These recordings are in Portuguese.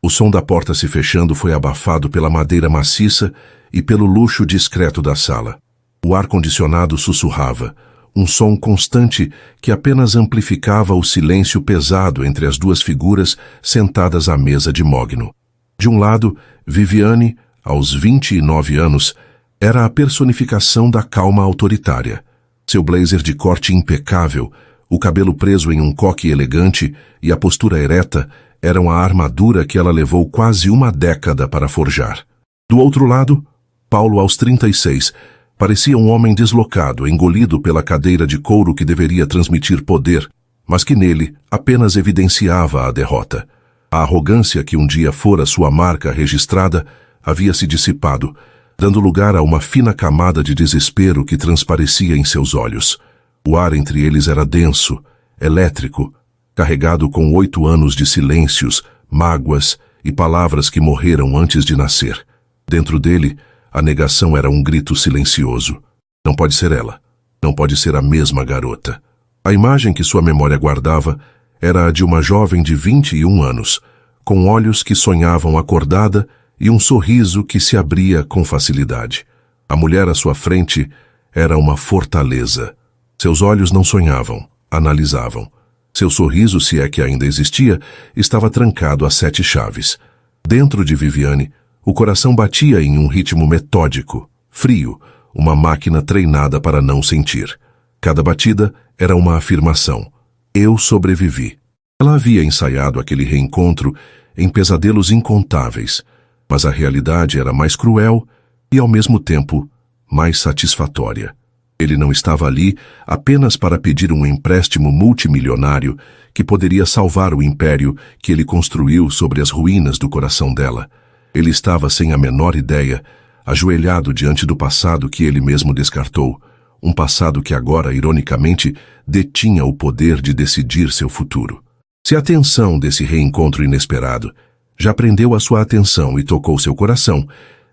O som da porta se fechando foi abafado pela madeira maciça e pelo luxo discreto da sala. O ar-condicionado sussurrava, um som constante que apenas amplificava o silêncio pesado entre as duas figuras sentadas à mesa de mogno. De um lado, Viviane, aos 29 anos, era a personificação da calma autoritária. Seu blazer de corte impecável, o cabelo preso em um coque elegante e a postura ereta eram a armadura que ela levou quase uma década para forjar. Do outro lado, Paulo, aos 36, parecia um homem deslocado, engolido pela cadeira de couro que deveria transmitir poder, mas que nele apenas evidenciava a derrota. A arrogância que um dia fora sua marca registrada havia se dissipado, dando lugar a uma fina camada de desespero que transparecia em seus olhos. O ar entre eles era denso, elétrico, carregado com 8 anos de silêncios, mágoas e palavras que morreram antes de nascer. Dentro dele, a negação era um grito silencioso. Não pode ser ela. Não pode ser a mesma garota. A imagem que sua memória guardava era a de uma jovem de 21 anos, com olhos que sonhavam acordada e um sorriso que se abria com facilidade. A mulher à sua frente era uma fortaleza. Seus olhos não sonhavam, analisavam. Seu sorriso, se é que ainda existia, estava trancado a 7 chaves. Dentro de Viviane, o coração batia em um ritmo metódico, frio, uma máquina treinada para não sentir. Cada batida era uma afirmação. Eu sobrevivi. Ela havia ensaiado aquele reencontro em pesadelos incontáveis, mas a realidade era mais cruel e, ao mesmo tempo, mais satisfatória. Ele não estava ali apenas para pedir um empréstimo multimilionário que poderia salvar o império que ele construiu sobre as ruínas do coração dela. Ele estava sem a menor ideia, ajoelhado diante do passado que ele mesmo descartou, um passado que agora, ironicamente, detinha o poder de decidir seu futuro. Se a tensão desse reencontro inesperado já prendeu a sua atenção e tocou seu coração,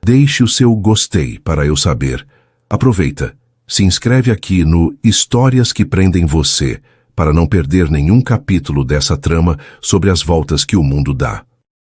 deixe o seu gostei para eu saber. Aproveita. Se inscreve aqui no Histórias que Prendem Você, para não perder nenhum capítulo dessa trama sobre as voltas que o mundo dá.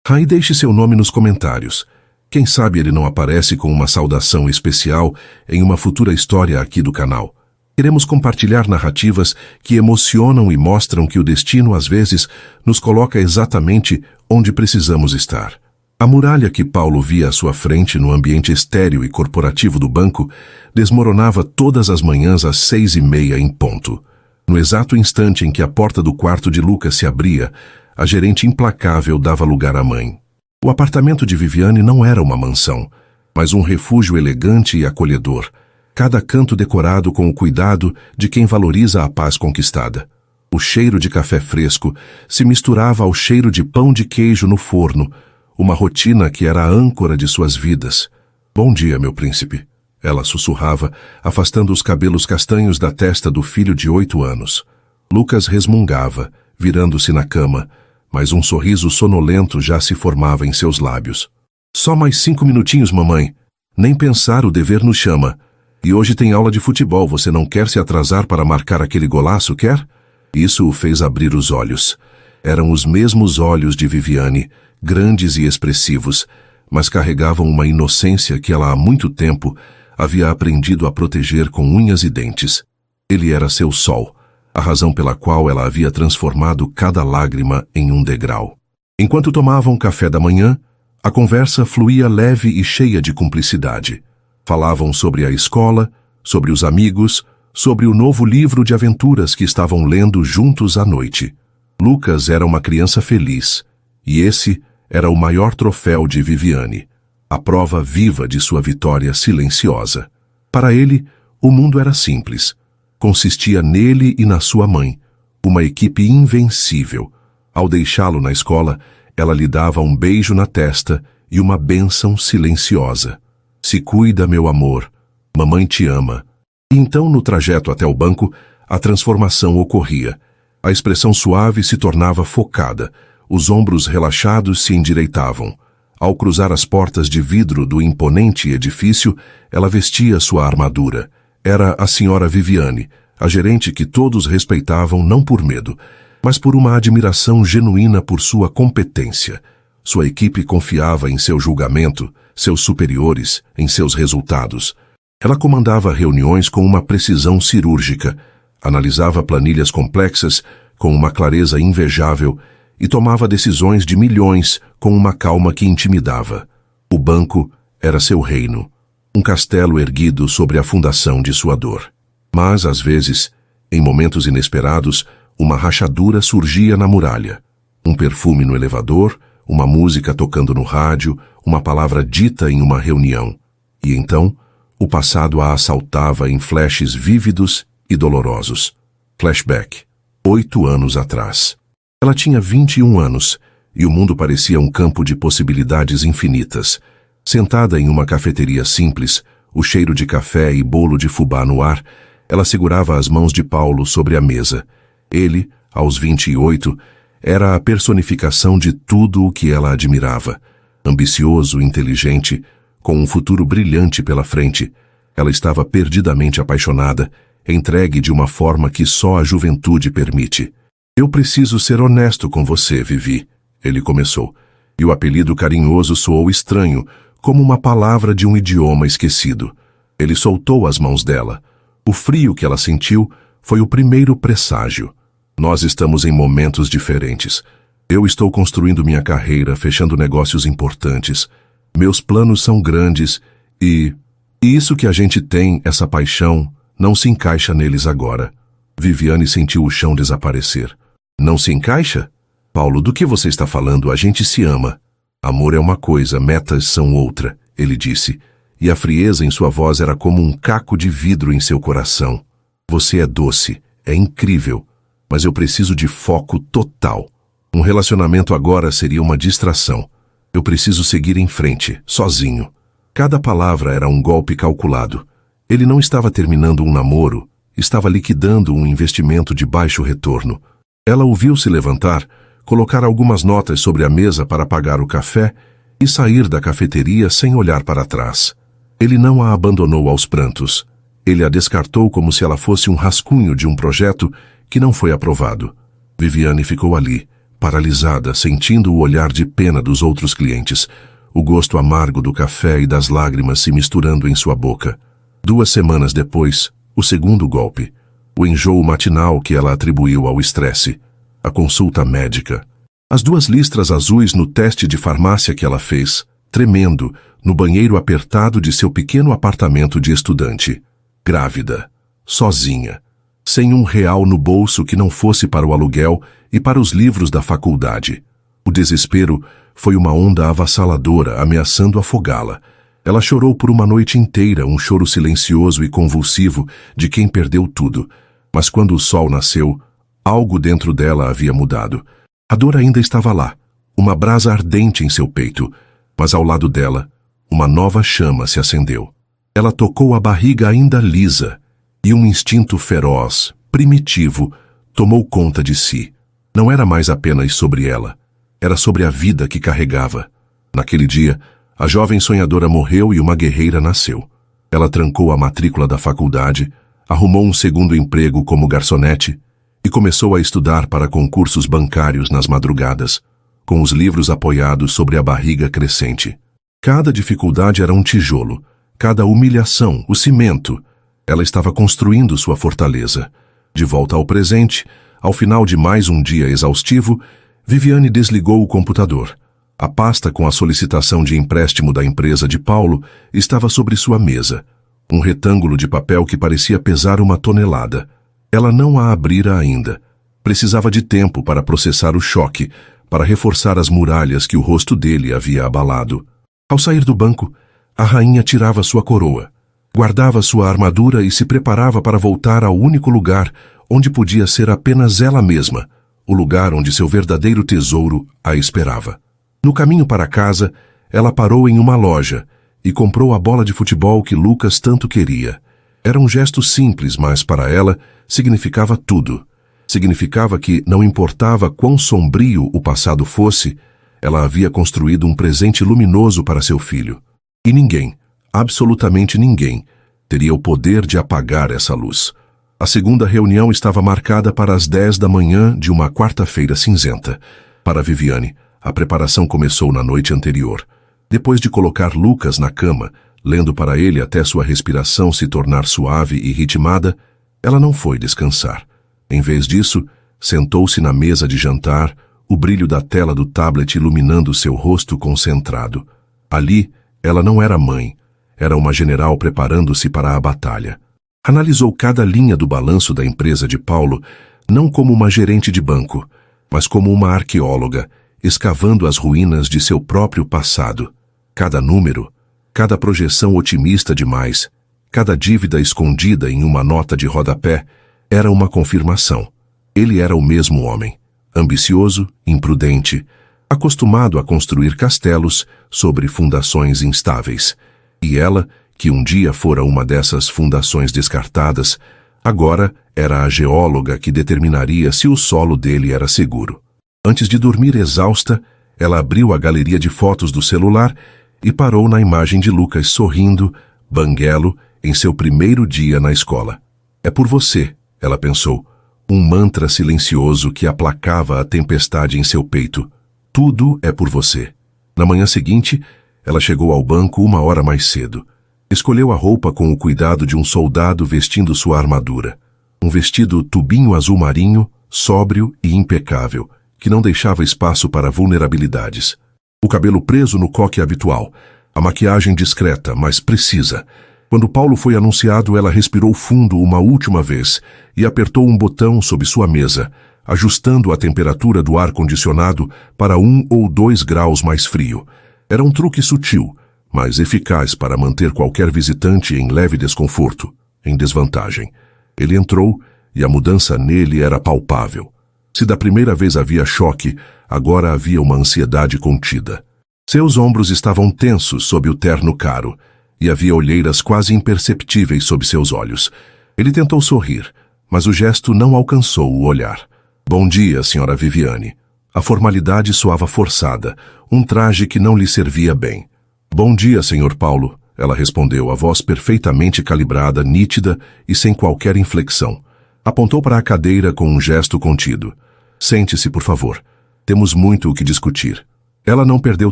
E deixe seu nome nos comentários. Quem sabe ele não aparece com uma saudação especial em uma futura história aqui do canal. Queremos compartilhar narrativas que emocionam e mostram que o destino, às vezes, nos coloca exatamente onde precisamos estar. A muralha que Paulo via à sua frente no ambiente estéril e corporativo do banco desmoronava todas as manhãs às 6:30 em ponto. No exato instante em que a porta do quarto de Lucas se abria, a gerente implacável dava lugar à mãe. O apartamento de Viviane não era uma mansão, mas um refúgio elegante e acolhedor, cada canto decorado com o cuidado de quem valoriza a paz conquistada. O cheiro de café fresco se misturava ao cheiro de pão de queijo no forno, uma rotina que era a âncora de suas vidas. Bom dia, meu príncipe, ela sussurrava, afastando os cabelos castanhos da testa do filho de 8 anos. Lucas resmungava, virando-se na cama, mas um sorriso sonolento já se formava em seus lábios. Só mais 5 minutinhos, mamãe. Nem pensar, o dever nos chama. E hoje tem aula de futebol, você não quer se atrasar para marcar aquele golaço, quer? Isso o fez abrir os olhos. Eram os mesmos olhos de Viviane, grandes e expressivos, mas carregavam uma inocência que ela há muito tempo havia aprendido a proteger com unhas e dentes. Ele era seu sol, a razão pela qual ela havia transformado cada lágrima em um degrau. Enquanto tomavam café da manhã, a conversa fluía leve e cheia de cumplicidade. Falavam sobre a escola, sobre os amigos, sobre o novo livro de aventuras que estavam lendo juntos à noite. Lucas era uma criança feliz, e esse era o maior troféu de Viviane, a prova viva de sua vitória silenciosa. Para ele, o mundo era simples. Consistia nele e na sua mãe, uma equipe invencível. Ao deixá-lo na escola, ela lhe dava um beijo na testa e uma bênção silenciosa. Se cuida, meu amor. Mamãe te ama. E então, no trajeto até o banco, a transformação ocorria. A expressão suave se tornava focada. Os ombros relaxados se endireitavam. Ao cruzar as portas de vidro do imponente edifício, ela vestia sua armadura. Era a senhora Viviane, a gerente que todos respeitavam não por medo, mas por uma admiração genuína por sua competência. Sua equipe confiava em seu julgamento, seus superiores, em seus resultados. Ela comandava reuniões com uma precisão cirúrgica, analisava planilhas complexas com uma clareza invejável e tomava decisões de milhões com uma calma que intimidava. O banco era seu reino, um castelo erguido sobre a fundação de sua dor. Mas, às vezes, em momentos inesperados, uma rachadura surgia na muralha. Um perfume no elevador, uma música tocando no rádio, uma palavra dita em uma reunião. E então, o passado a assaltava em flashes vívidos e dolorosos. Flashback. 8 anos atrás. Ela tinha 21 anos, e o mundo parecia um campo de possibilidades infinitas. Sentada em uma cafeteria simples, o cheiro de café e bolo de fubá no ar, ela segurava as mãos de Paulo sobre a mesa. Ele, aos 28, era a personificação de tudo o que ela admirava. Ambicioso, inteligente, com um futuro brilhante pela frente, ela estava perdidamente apaixonada, entregue de uma forma que só a juventude permite. Eu preciso ser honesto com você, Vivi, ele começou, e o apelido carinhoso soou estranho, como uma palavra de um idioma esquecido. Ele soltou as mãos dela. O frio que ela sentiu foi o primeiro presságio. Nós estamos em momentos diferentes. Eu estou construindo minha carreira, fechando negócios importantes. Meus planos são grandes e isso que a gente tem, essa paixão, não se encaixa neles agora. Viviane sentiu o chão desaparecer. Não se encaixa? Paulo, do que você está falando? A gente se ama. Amor é uma coisa, metas são outra, ele disse, e a frieza em sua voz era como um caco de vidro em seu coração. Você é doce, é incrível, mas eu preciso de foco total. Um relacionamento agora seria uma distração. Eu preciso seguir em frente, sozinho. Cada palavra era um golpe calculado. Ele não estava terminando um namoro, estava liquidando um investimento de baixo retorno. Ela o viu se levantar, colocar algumas notas sobre a mesa para pagar o café e sair da cafeteria sem olhar para trás. Ele não a abandonou aos prantos. Ele a descartou como se ela fosse um rascunho de um projeto que não foi aprovado. Viviane ficou ali, paralisada, sentindo o olhar de pena dos outros clientes, o gosto amargo do café e das lágrimas se misturando em sua boca. 2 semanas depois, o segundo golpe. O enjoo matinal que ela atribuiu ao estresse. A consulta médica. As 2 listras azuis no teste de farmácia que ela fez, tremendo, no banheiro apertado de seu pequeno apartamento de estudante. Grávida. Sozinha. Sem R$1 no bolso que não fosse para o aluguel e para os livros da faculdade. O desespero foi uma onda avassaladora, ameaçando afogá-la. Ela chorou por uma noite inteira, um choro silencioso e convulsivo de quem perdeu tudo. Mas quando o sol nasceu, algo dentro dela havia mudado. A dor ainda estava lá, uma brasa ardente em seu peito, mas ao lado dela, uma nova chama se acendeu. Ela tocou a barriga ainda lisa, e um instinto feroz, primitivo, tomou conta de si. Não era mais apenas sobre ela, era sobre a vida que carregava. Naquele dia, a jovem sonhadora morreu e uma guerreira nasceu. Ela trancou a matrícula da faculdade, arrumou um segundo emprego como garçonete e começou a estudar para concursos bancários nas madrugadas, com os livros apoiados sobre a barriga crescente. Cada dificuldade era um tijolo, cada humilhação, o cimento. Ela estava construindo sua fortaleza. De volta ao presente, ao final de mais um dia exaustivo, Viviane desligou o computador. A pasta com a solicitação de empréstimo da empresa de Paulo estava sobre sua mesa. Um retângulo de papel que parecia pesar 1 tonelada. Ela não a abrira ainda. Precisava de tempo para processar o choque, para reforçar as muralhas que o rosto dele havia abalado. Ao sair do banco, a rainha tirava sua coroa, guardava sua armadura e se preparava para voltar ao único lugar onde podia ser apenas ela mesma, o lugar onde seu verdadeiro tesouro a esperava. No caminho para casa, ela parou em uma loja e comprou a bola de futebol que Lucas tanto queria. Era um gesto simples, mas para ela significava tudo. Significava que, não importava quão sombrio o passado fosse, ela havia construído um presente luminoso para seu filho. E ninguém, absolutamente ninguém, teria o poder de apagar essa luz. A segunda reunião estava marcada para as 10 da manhã de uma quarta-feira cinzenta. Para Viviane, A preparação começou na noite anterior. Depois de colocar Lucas na cama, lendo para ele até sua respiração se tornar suave e ritmada, ela não foi descansar. Em vez disso, sentou-se na mesa de jantar, o brilho da tela do tablet iluminando seu rosto concentrado. Ali, ela não era mãe, era uma general preparando-se para a batalha. Analisou cada linha do balanço da empresa de Paulo, não como uma gerente de banco, mas como uma arqueóloga, escavando as ruínas de seu próprio passado. Cada número, cada projeção otimista demais, cada dívida escondida em uma nota de rodapé, era uma confirmação. Ele era o mesmo homem, ambicioso, imprudente, acostumado a construir castelos sobre fundações instáveis. E ela, que um dia fora uma dessas fundações descartadas, agora era a geóloga que determinaria se o solo dele era seguro. Antes de dormir exausta, ela abriu a galeria de fotos do celular e parou na imagem de Lucas sorrindo, banguelo, em seu primeiro dia na escola. É por você, ela pensou, um mantra silencioso que aplacava a tempestade em seu peito. Tudo é por você. Na manhã seguinte, ela chegou ao banco 1 hora mais cedo. Escolheu a roupa com o cuidado de um soldado vestindo sua armadura. Um vestido tubinho azul marinho, sóbrio e impecável, que não deixava espaço para vulnerabilidades. O cabelo preso no coque habitual, a maquiagem discreta, mas precisa. Quando Paulo foi anunciado, ela respirou fundo uma última vez e apertou um botão sob sua mesa, ajustando a temperatura do ar-condicionado para 1 ou 2 graus mais frio. Era um truque sutil, mas eficaz para manter qualquer visitante em leve desconforto, em desvantagem. Ele entrou e a mudança nele era palpável. Se da primeira vez havia choque, agora havia uma ansiedade contida. Seus ombros estavam tensos sob o terno caro, e havia olheiras quase imperceptíveis sob seus olhos. Ele tentou sorrir, mas o gesto não alcançou o olhar. Bom dia, senhora Viviane. A formalidade soava forçada, um traje que não lhe servia bem. Bom dia, senhor Paulo, ela respondeu, a voz perfeitamente calibrada, nítida e sem qualquer inflexão. Apontou para a cadeira com um gesto contido. Sente-se, por favor. Temos muito o que discutir. Ela não perdeu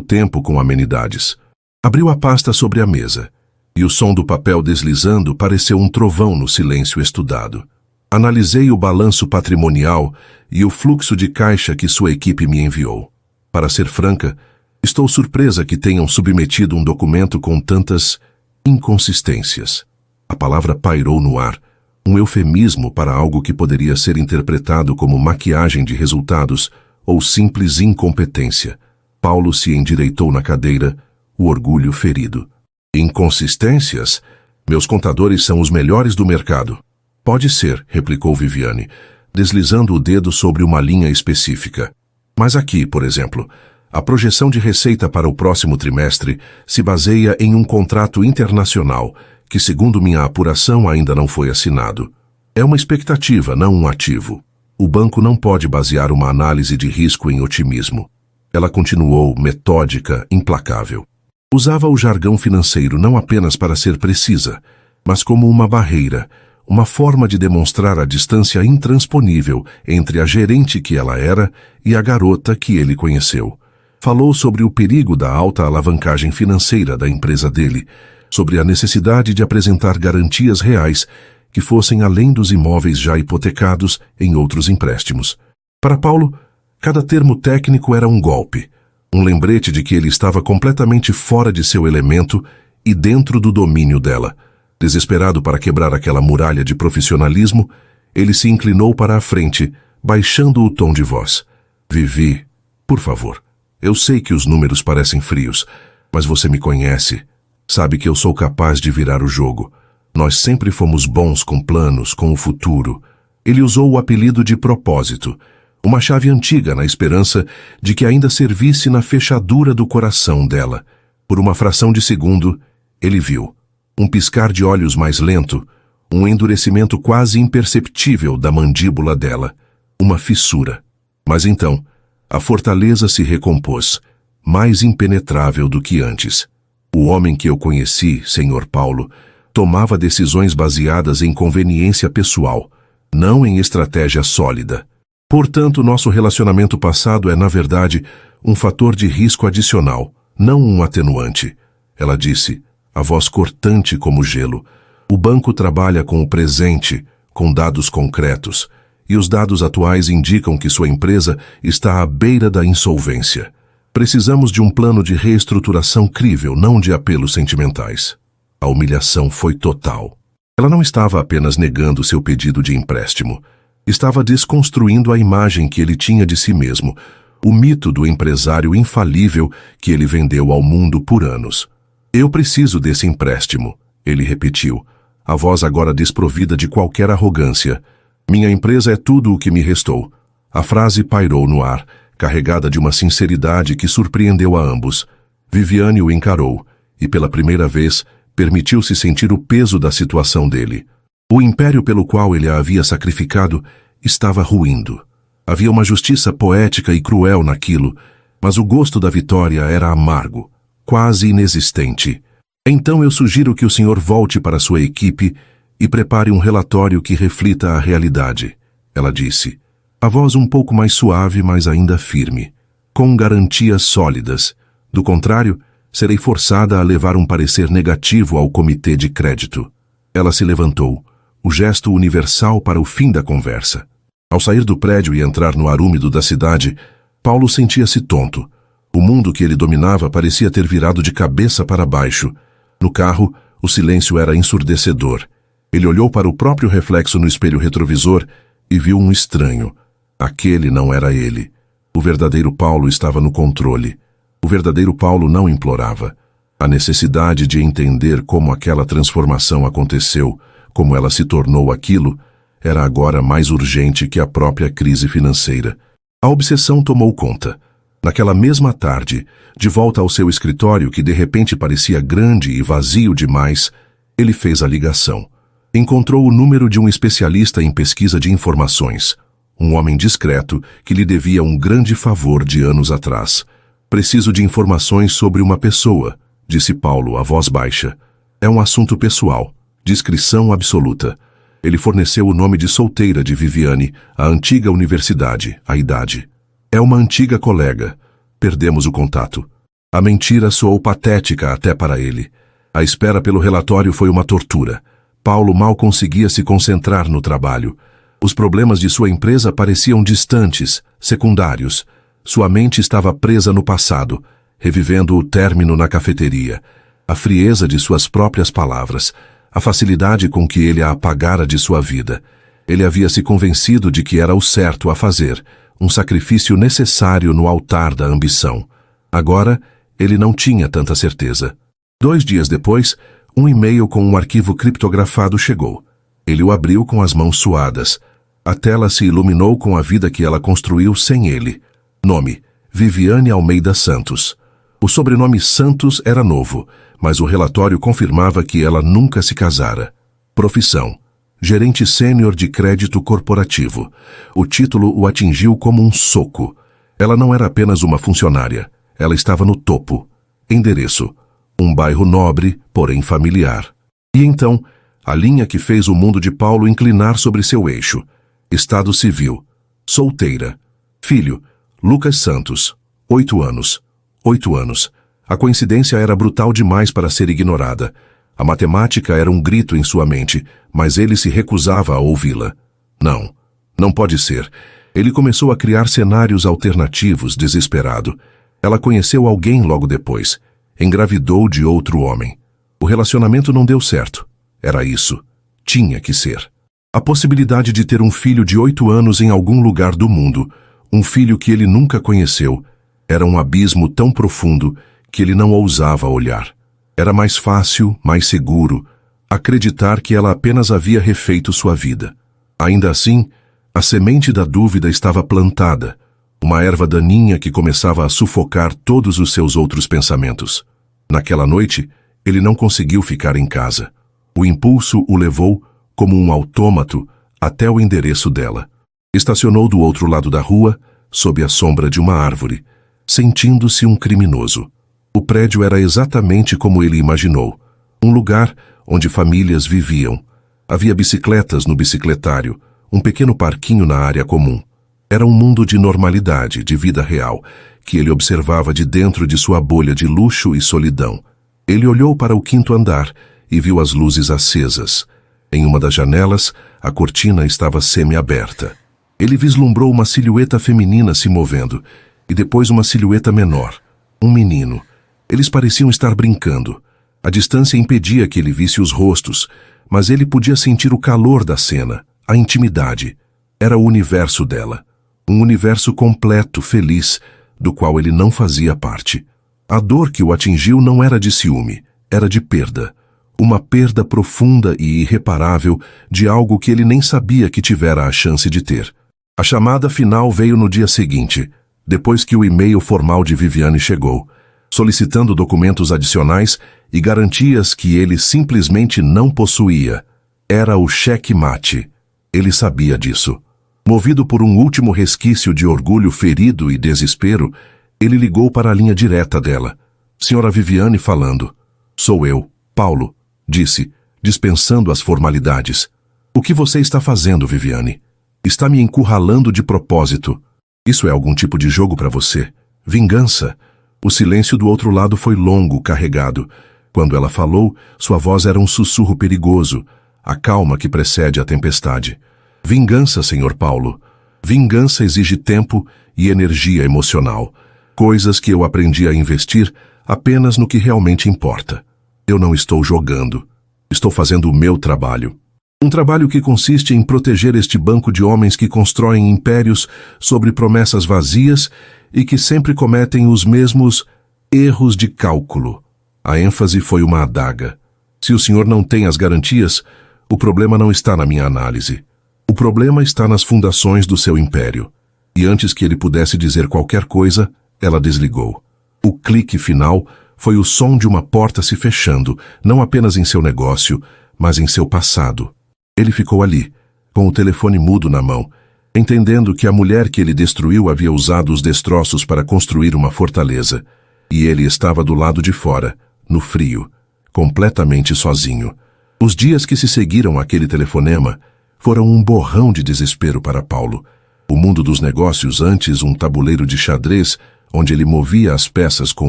tempo com amenidades. Abriu a pasta sobre a mesa, e o som do papel deslizando pareceu um trovão no silêncio estudado. Analisei o balanço patrimonial e o fluxo de caixa que sua equipe me enviou. Para ser franca, estou surpresa que tenham submetido um documento com tantas inconsistências. A palavra pairou no ar, um eufemismo para algo que poderia ser interpretado como maquiagem de resultados ou simples incompetência. Paulo se endireitou na cadeira, o orgulho ferido. Inconsistências? Meus contadores são os melhores do mercado. Pode ser, replicou Viviane, deslizando o dedo sobre uma linha específica. Mas aqui, por exemplo, a projeção de receita para o próximo trimestre se baseia em um contrato internacional que, segundo minha apuração, ainda não foi assinado. É uma expectativa, não um ativo. O banco não pode basear uma análise de risco em otimismo. Ela continuou, metódica, implacável. Usava o jargão financeiro não apenas para ser precisa, mas como uma barreira, uma forma de demonstrar a distância intransponível entre a gerente que ela era e a garota que ele conheceu. Falou sobre o perigo da alta alavancagem financeira da empresa dele, sobre a necessidade de apresentar garantias reais que fossem além dos imóveis já hipotecados em outros empréstimos. Para Paulo, cada termo técnico era um golpe, um lembrete de que ele estava completamente fora de seu elemento e dentro do domínio dela. Desesperado para quebrar aquela muralha de profissionalismo, ele se inclinou para a frente, baixando o tom de voz. Vivi, por favor, eu sei que os números parecem frios, mas você me conhece. Sabe que eu sou capaz de virar o jogo. Nós sempre fomos bons com planos, com o futuro. Ele usou o apelido de propósito, uma chave antiga na esperança de que ainda servisse na fechadura do coração dela. Por uma fração de segundo, ele viu um piscar de olhos mais lento, um endurecimento quase imperceptível da mandíbula dela, uma fissura. Mas então, a fortaleza se recompôs, mais impenetrável do que antes. O homem que eu conheci, Sr. Paulo, tomava decisões baseadas em conveniência pessoal, não em estratégia sólida. Portanto, nosso relacionamento passado é, na verdade, um fator de risco adicional, não um atenuante. Ela disse, a voz cortante como gelo. O banco trabalha com o presente, com dados concretos, e os dados atuais indicam que sua empresa está à beira da insolvência. Precisamos de um plano de reestruturação crível, não de apelos sentimentais. A humilhação foi total. Ela não estava apenas negando seu pedido de empréstimo. Estava desconstruindo a imagem que ele tinha de si mesmo, o mito do empresário infalível que ele vendeu ao mundo por anos. Eu preciso desse empréstimo, ele repetiu, a voz agora desprovida de qualquer arrogância. Minha empresa é tudo o que me restou. A frase pairou no ar, carregada de uma sinceridade que surpreendeu a ambos. Viviane o encarou, e pela primeira vez, permitiu-se sentir o peso da situação dele. O império pelo qual ele a havia sacrificado estava ruindo. Havia uma justiça poética e cruel naquilo, mas o gosto da vitória era amargo, quase inexistente. Então eu sugiro que o senhor volte para sua equipe e prepare um relatório que reflita a realidade, ela disse. A voz um pouco mais suave, mas ainda firme, com garantias sólidas. Do contrário, serei forçada a levar um parecer negativo ao comitê de crédito. Ela se levantou, o gesto universal para o fim da conversa. Ao sair do prédio e entrar no ar úmido da cidade, Paulo sentia-se tonto. O mundo que ele dominava parecia ter virado de cabeça para baixo. No carro, o silêncio era ensurdecedor. Ele olhou para o próprio reflexo no espelho retrovisor e viu um estranho. Aquele não era ele. O verdadeiro Paulo estava no controle. O verdadeiro Paulo não implorava. A necessidade de entender como aquela transformação aconteceu, como ela se tornou aquilo, era agora mais urgente que a própria crise financeira. A obsessão tomou conta. Naquela mesma tarde, de volta ao seu escritório que de repente parecia grande e vazio demais, ele fez a ligação. Encontrou o número de um especialista em pesquisa de informações, um homem discreto que lhe devia um grande favor de anos atrás. Preciso de informações sobre uma pessoa, disse Paulo, a voz baixa. É um assunto pessoal, discrição absoluta. Ele forneceu o nome de solteira de Viviane, a antiga universidade, a idade. É uma antiga colega. Perdemos o contato. A mentira soou patética até para ele. A espera pelo relatório foi uma tortura. Paulo mal conseguia se concentrar no trabalho. Os problemas de sua empresa pareciam distantes, secundários. Sua mente estava presa no passado, revivendo o término na cafeteria, a frieza de suas próprias palavras, a facilidade com que ele a apagara de sua vida. Ele havia se convencido de que era o certo a fazer, um sacrifício necessário no altar da ambição. Agora, ele não tinha tanta certeza. 2 dias depois, um e-mail com um arquivo criptografado chegou. Ele o abriu com as mãos suadas. A tela se iluminou com a vida que ela construiu sem ele. Nome: Viviane Almeida Santos. O sobrenome Santos era novo, mas o relatório confirmava que ela nunca se casara. Profissão: gerente sênior de crédito corporativo. O título o atingiu como um soco. Ela não era apenas uma funcionária. Ela estava no topo. Endereço: um bairro nobre, porém familiar. E então, a linha que fez o mundo de Paulo inclinar sobre seu eixo. Estado civil: solteira. Filho: Lucas Santos, 8 anos. 8 anos. A coincidência era brutal demais para ser ignorada. A matemática era um grito em sua mente, mas ele se recusava a ouvi-la. Não, não pode ser. Ele começou a criar cenários alternativos, desesperado. Ela conheceu alguém logo depois. Engravidou de outro homem. O relacionamento não deu certo. Era isso. Tinha que ser. A possibilidade de ter um filho de 8 anos em algum lugar do mundo, um filho que ele nunca conheceu, era um abismo tão profundo que ele não ousava olhar. Era mais fácil, mais seguro, acreditar que ela apenas havia refeito sua vida. Ainda assim, a semente da dúvida estava plantada, uma erva daninha que começava a sufocar todos os seus outros pensamentos. Naquela noite, ele não conseguiu ficar em casa. O impulso o levou, como um autômato, até o endereço dela. Estacionou do outro lado da rua, sob a sombra de uma árvore, sentindo-se um criminoso. O prédio era exatamente como ele imaginou. Um lugar onde famílias viviam. Havia bicicletas no bicicletário, um pequeno parquinho na área comum. Era um mundo de normalidade, de vida real, que ele observava de dentro de sua bolha de luxo e solidão. Ele olhou para o quinto andar e viu as luzes acesas. Em uma das janelas, a cortina estava semi-aberta. Ele vislumbrou uma silhueta feminina se movendo, e depois uma silhueta menor, um menino. Eles pareciam estar brincando. A distância impedia que ele visse os rostos, mas ele podia sentir o calor da cena, a intimidade. Era o universo dela. Um universo completo, feliz, do qual ele não fazia parte. A dor que o atingiu não era de ciúme, era de perda. Uma perda profunda e irreparável de algo que ele nem sabia que tivera a chance de ter. A chamada final veio no dia seguinte, depois que o e-mail formal de Viviane chegou, solicitando documentos adicionais e garantias que ele simplesmente não possuía. Era o cheque-mate. Ele sabia disso. Movido por um último resquício de orgulho ferido e desespero, ele ligou para a linha direta dela. Senhora Viviane falando. Sou eu, Paulo, disse, dispensando as formalidades. O que você está fazendo, Viviane? Está me encurralando de propósito. Isso é algum tipo de jogo para você? Vingança? O silêncio do outro lado foi longo, carregado. Quando ela falou, sua voz era um sussurro perigoso, a calma que precede a tempestade. Vingança, Sr. Paulo. Vingança exige tempo e energia emocional, coisas que eu aprendi a investir apenas no que realmente importa. Eu não estou jogando. Estou fazendo o meu trabalho. Um trabalho que consiste em proteger este banco de homens que constroem impérios sobre promessas vazias e que sempre cometem os mesmos erros de cálculo. A ênfase foi uma adaga. Se o senhor não tem as garantias, o problema não está na minha análise. O problema está nas fundações do seu império. E antes que ele pudesse dizer qualquer coisa, ela desligou. O clique final foi o som de uma porta se fechando, não apenas em seu negócio, mas em seu passado. Ele ficou ali, com o telefone mudo na mão, entendendo que a mulher que ele destruiu havia usado os destroços para construir uma fortaleza, e ele estava do lado de fora, no frio, completamente sozinho. Os dias que se seguiram àquele telefonema foram um borrão de desespero para Paulo. O mundo dos negócios, antes um tabuleiro de xadrez, onde ele movia as peças com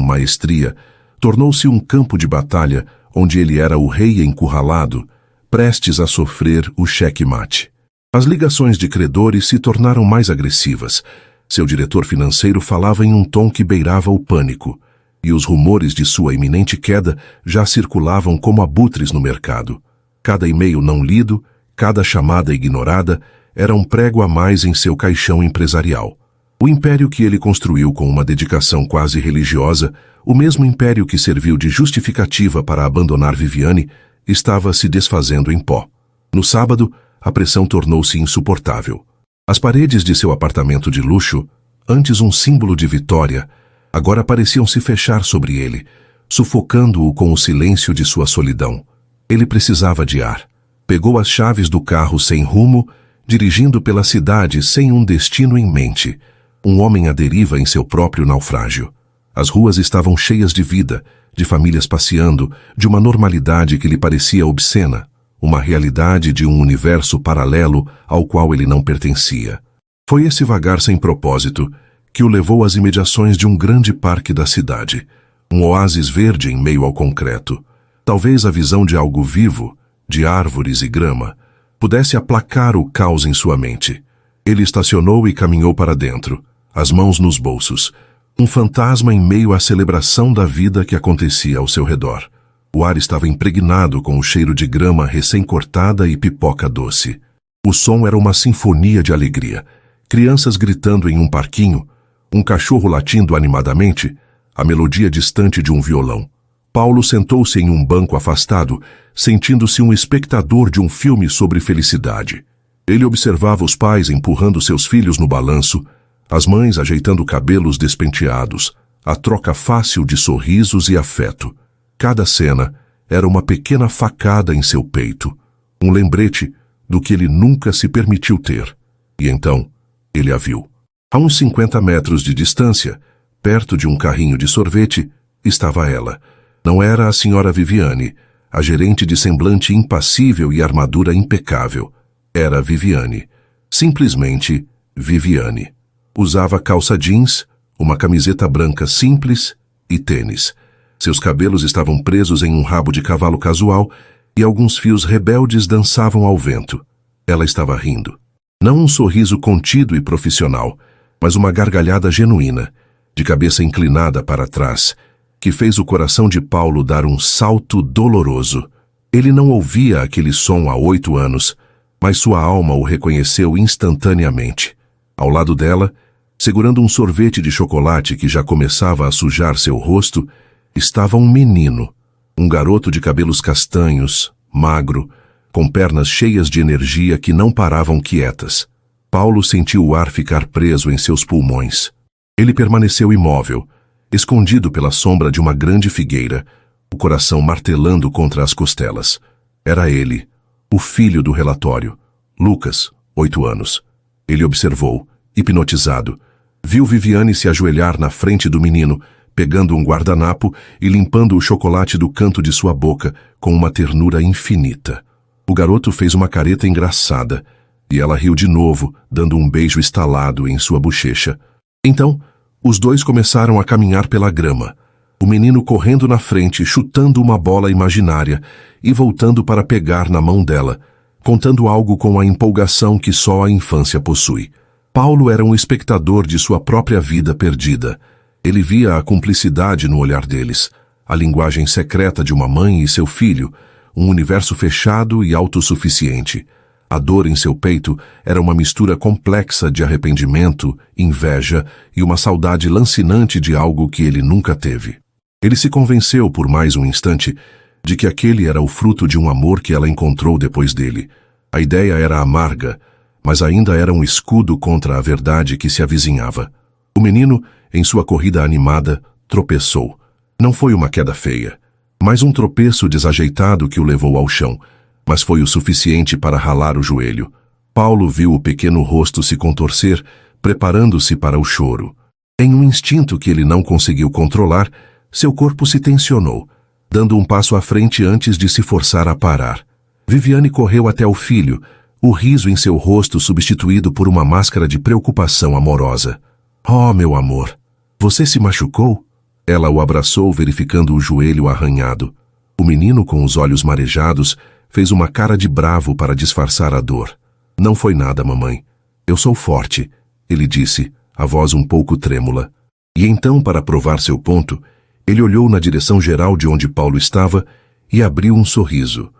maestria, tornou-se um campo de batalha onde ele era o rei encurralado, prestes a sofrer o cheque-mate. As ligações de credores se tornaram mais agressivas. Seu diretor financeiro falava em um tom que beirava o pânico, e os rumores de sua iminente queda já circulavam como abutres no mercado. Cada e-mail não lido, cada chamada ignorada, era um prego a mais em seu caixão empresarial. O império que ele construiu com uma dedicação quase religiosa, o mesmo império que serviu de justificativa para abandonar Viviane, estava se desfazendo em pó. No sábado, a pressão tornou-se insuportável. As paredes de seu apartamento de luxo, antes um símbolo de vitória, agora pareciam se fechar sobre ele, sufocando-o com o silêncio de sua solidão. Ele precisava de ar. Pegou as chaves do carro sem rumo, dirigindo pela cidade sem um destino em mente. Um homem à deriva em seu próprio naufrágio. As ruas estavam cheias de vida, de famílias passeando, de uma normalidade que lhe parecia obscena, uma realidade de um universo paralelo ao qual ele não pertencia. Foi esse vagar sem propósito que o levou às imediações de um grande parque da cidade, um oásis verde em meio ao concreto. Talvez a visão de algo vivo, de árvores e grama, pudesse aplacar o caos em sua mente. Ele estacionou e caminhou para dentro, as mãos nos bolsos, um fantasma em meio à celebração da vida que acontecia ao seu redor. O ar estava impregnado com o cheiro de grama recém-cortada e pipoca doce. O som era uma sinfonia de alegria. Crianças gritando em um parquinho, um cachorro latindo animadamente, a melodia distante de um violão. Paulo sentou-se em um banco afastado, sentindo-se um espectador de um filme sobre felicidade. Ele observava os pais empurrando seus filhos no balanço, as mães ajeitando cabelos despenteados, a troca fácil de sorrisos e afeto. Cada cena era uma pequena facada em seu peito, um lembrete do que ele nunca se permitiu ter. E então, ele a viu. A uns 50 metros de distância, perto de um carrinho de sorvete, estava ela. Não era a senhora Viviane, a gerente de semblante impassível e armadura impecável. Era Viviane. Simplesmente Viviane. Usava calça jeans, uma camiseta branca simples e tênis. Seus cabelos estavam presos em um rabo de cavalo casual e alguns fios rebeldes dançavam ao vento. Ela estava rindo. Não um sorriso contido e profissional, mas uma gargalhada genuína, de cabeça inclinada para trás, que fez o coração de Paulo dar um salto doloroso. Ele não ouvia aquele som há 8 anos, mas sua alma o reconheceu instantaneamente. Ao lado dela, segurando um sorvete de chocolate que já começava a sujar seu rosto, estava um menino, um garoto de cabelos castanhos, magro, com pernas cheias de energia que não paravam quietas. Paulo sentiu o ar ficar preso em seus pulmões. Ele permaneceu imóvel, escondido pela sombra de uma grande figueira, o coração martelando contra as costelas. Era ele, o filho do relatório, Lucas, 8 anos. Ele observou, hipnotizado. Viu Viviane se ajoelhar na frente do menino, pegando um guardanapo e limpando o chocolate do canto de sua boca com uma ternura infinita. O garoto fez uma careta engraçada, e ela riu de novo, dando um beijo estalado em sua bochecha. Então, os dois começaram a caminhar pela grama, o menino correndo na frente, chutando uma bola imaginária e voltando para pegar na mão dela, contando algo com a empolgação que só a infância possui. Paulo era um espectador de sua própria vida perdida. Ele via a cumplicidade no olhar deles, a linguagem secreta de uma mãe e seu filho, um universo fechado e autossuficiente. A dor em seu peito era uma mistura complexa de arrependimento, inveja e uma saudade lancinante de algo que ele nunca teve. Ele se convenceu por mais um instante de que aquele era o fruto de um amor que ela encontrou depois dele. A ideia era amarga, mas ainda era um escudo contra a verdade que se avizinhava. O menino, em sua corrida animada, tropeçou. Não foi uma queda feia, mas um tropeço desajeitado que o levou ao chão, mas foi o suficiente para ralar o joelho. Paulo viu o pequeno rosto se contorcer, preparando-se para o choro. Em um instinto que ele não conseguiu controlar, seu corpo se tensionou, dando um passo à frente antes de se forçar a parar. Viviane correu até o filho, o riso em seu rosto substituído por uma máscara de preocupação amorosa. "Oh, meu amor, você se machucou?" Ela o abraçou, verificando o joelho arranhado. O menino, com os olhos marejados, fez uma cara de bravo para disfarçar a dor. "Não foi nada, mamãe. Eu sou forte", ele disse, a voz um pouco trêmula. E então, para provar seu ponto, ele olhou na direção geral de onde Paulo estava e abriu um sorriso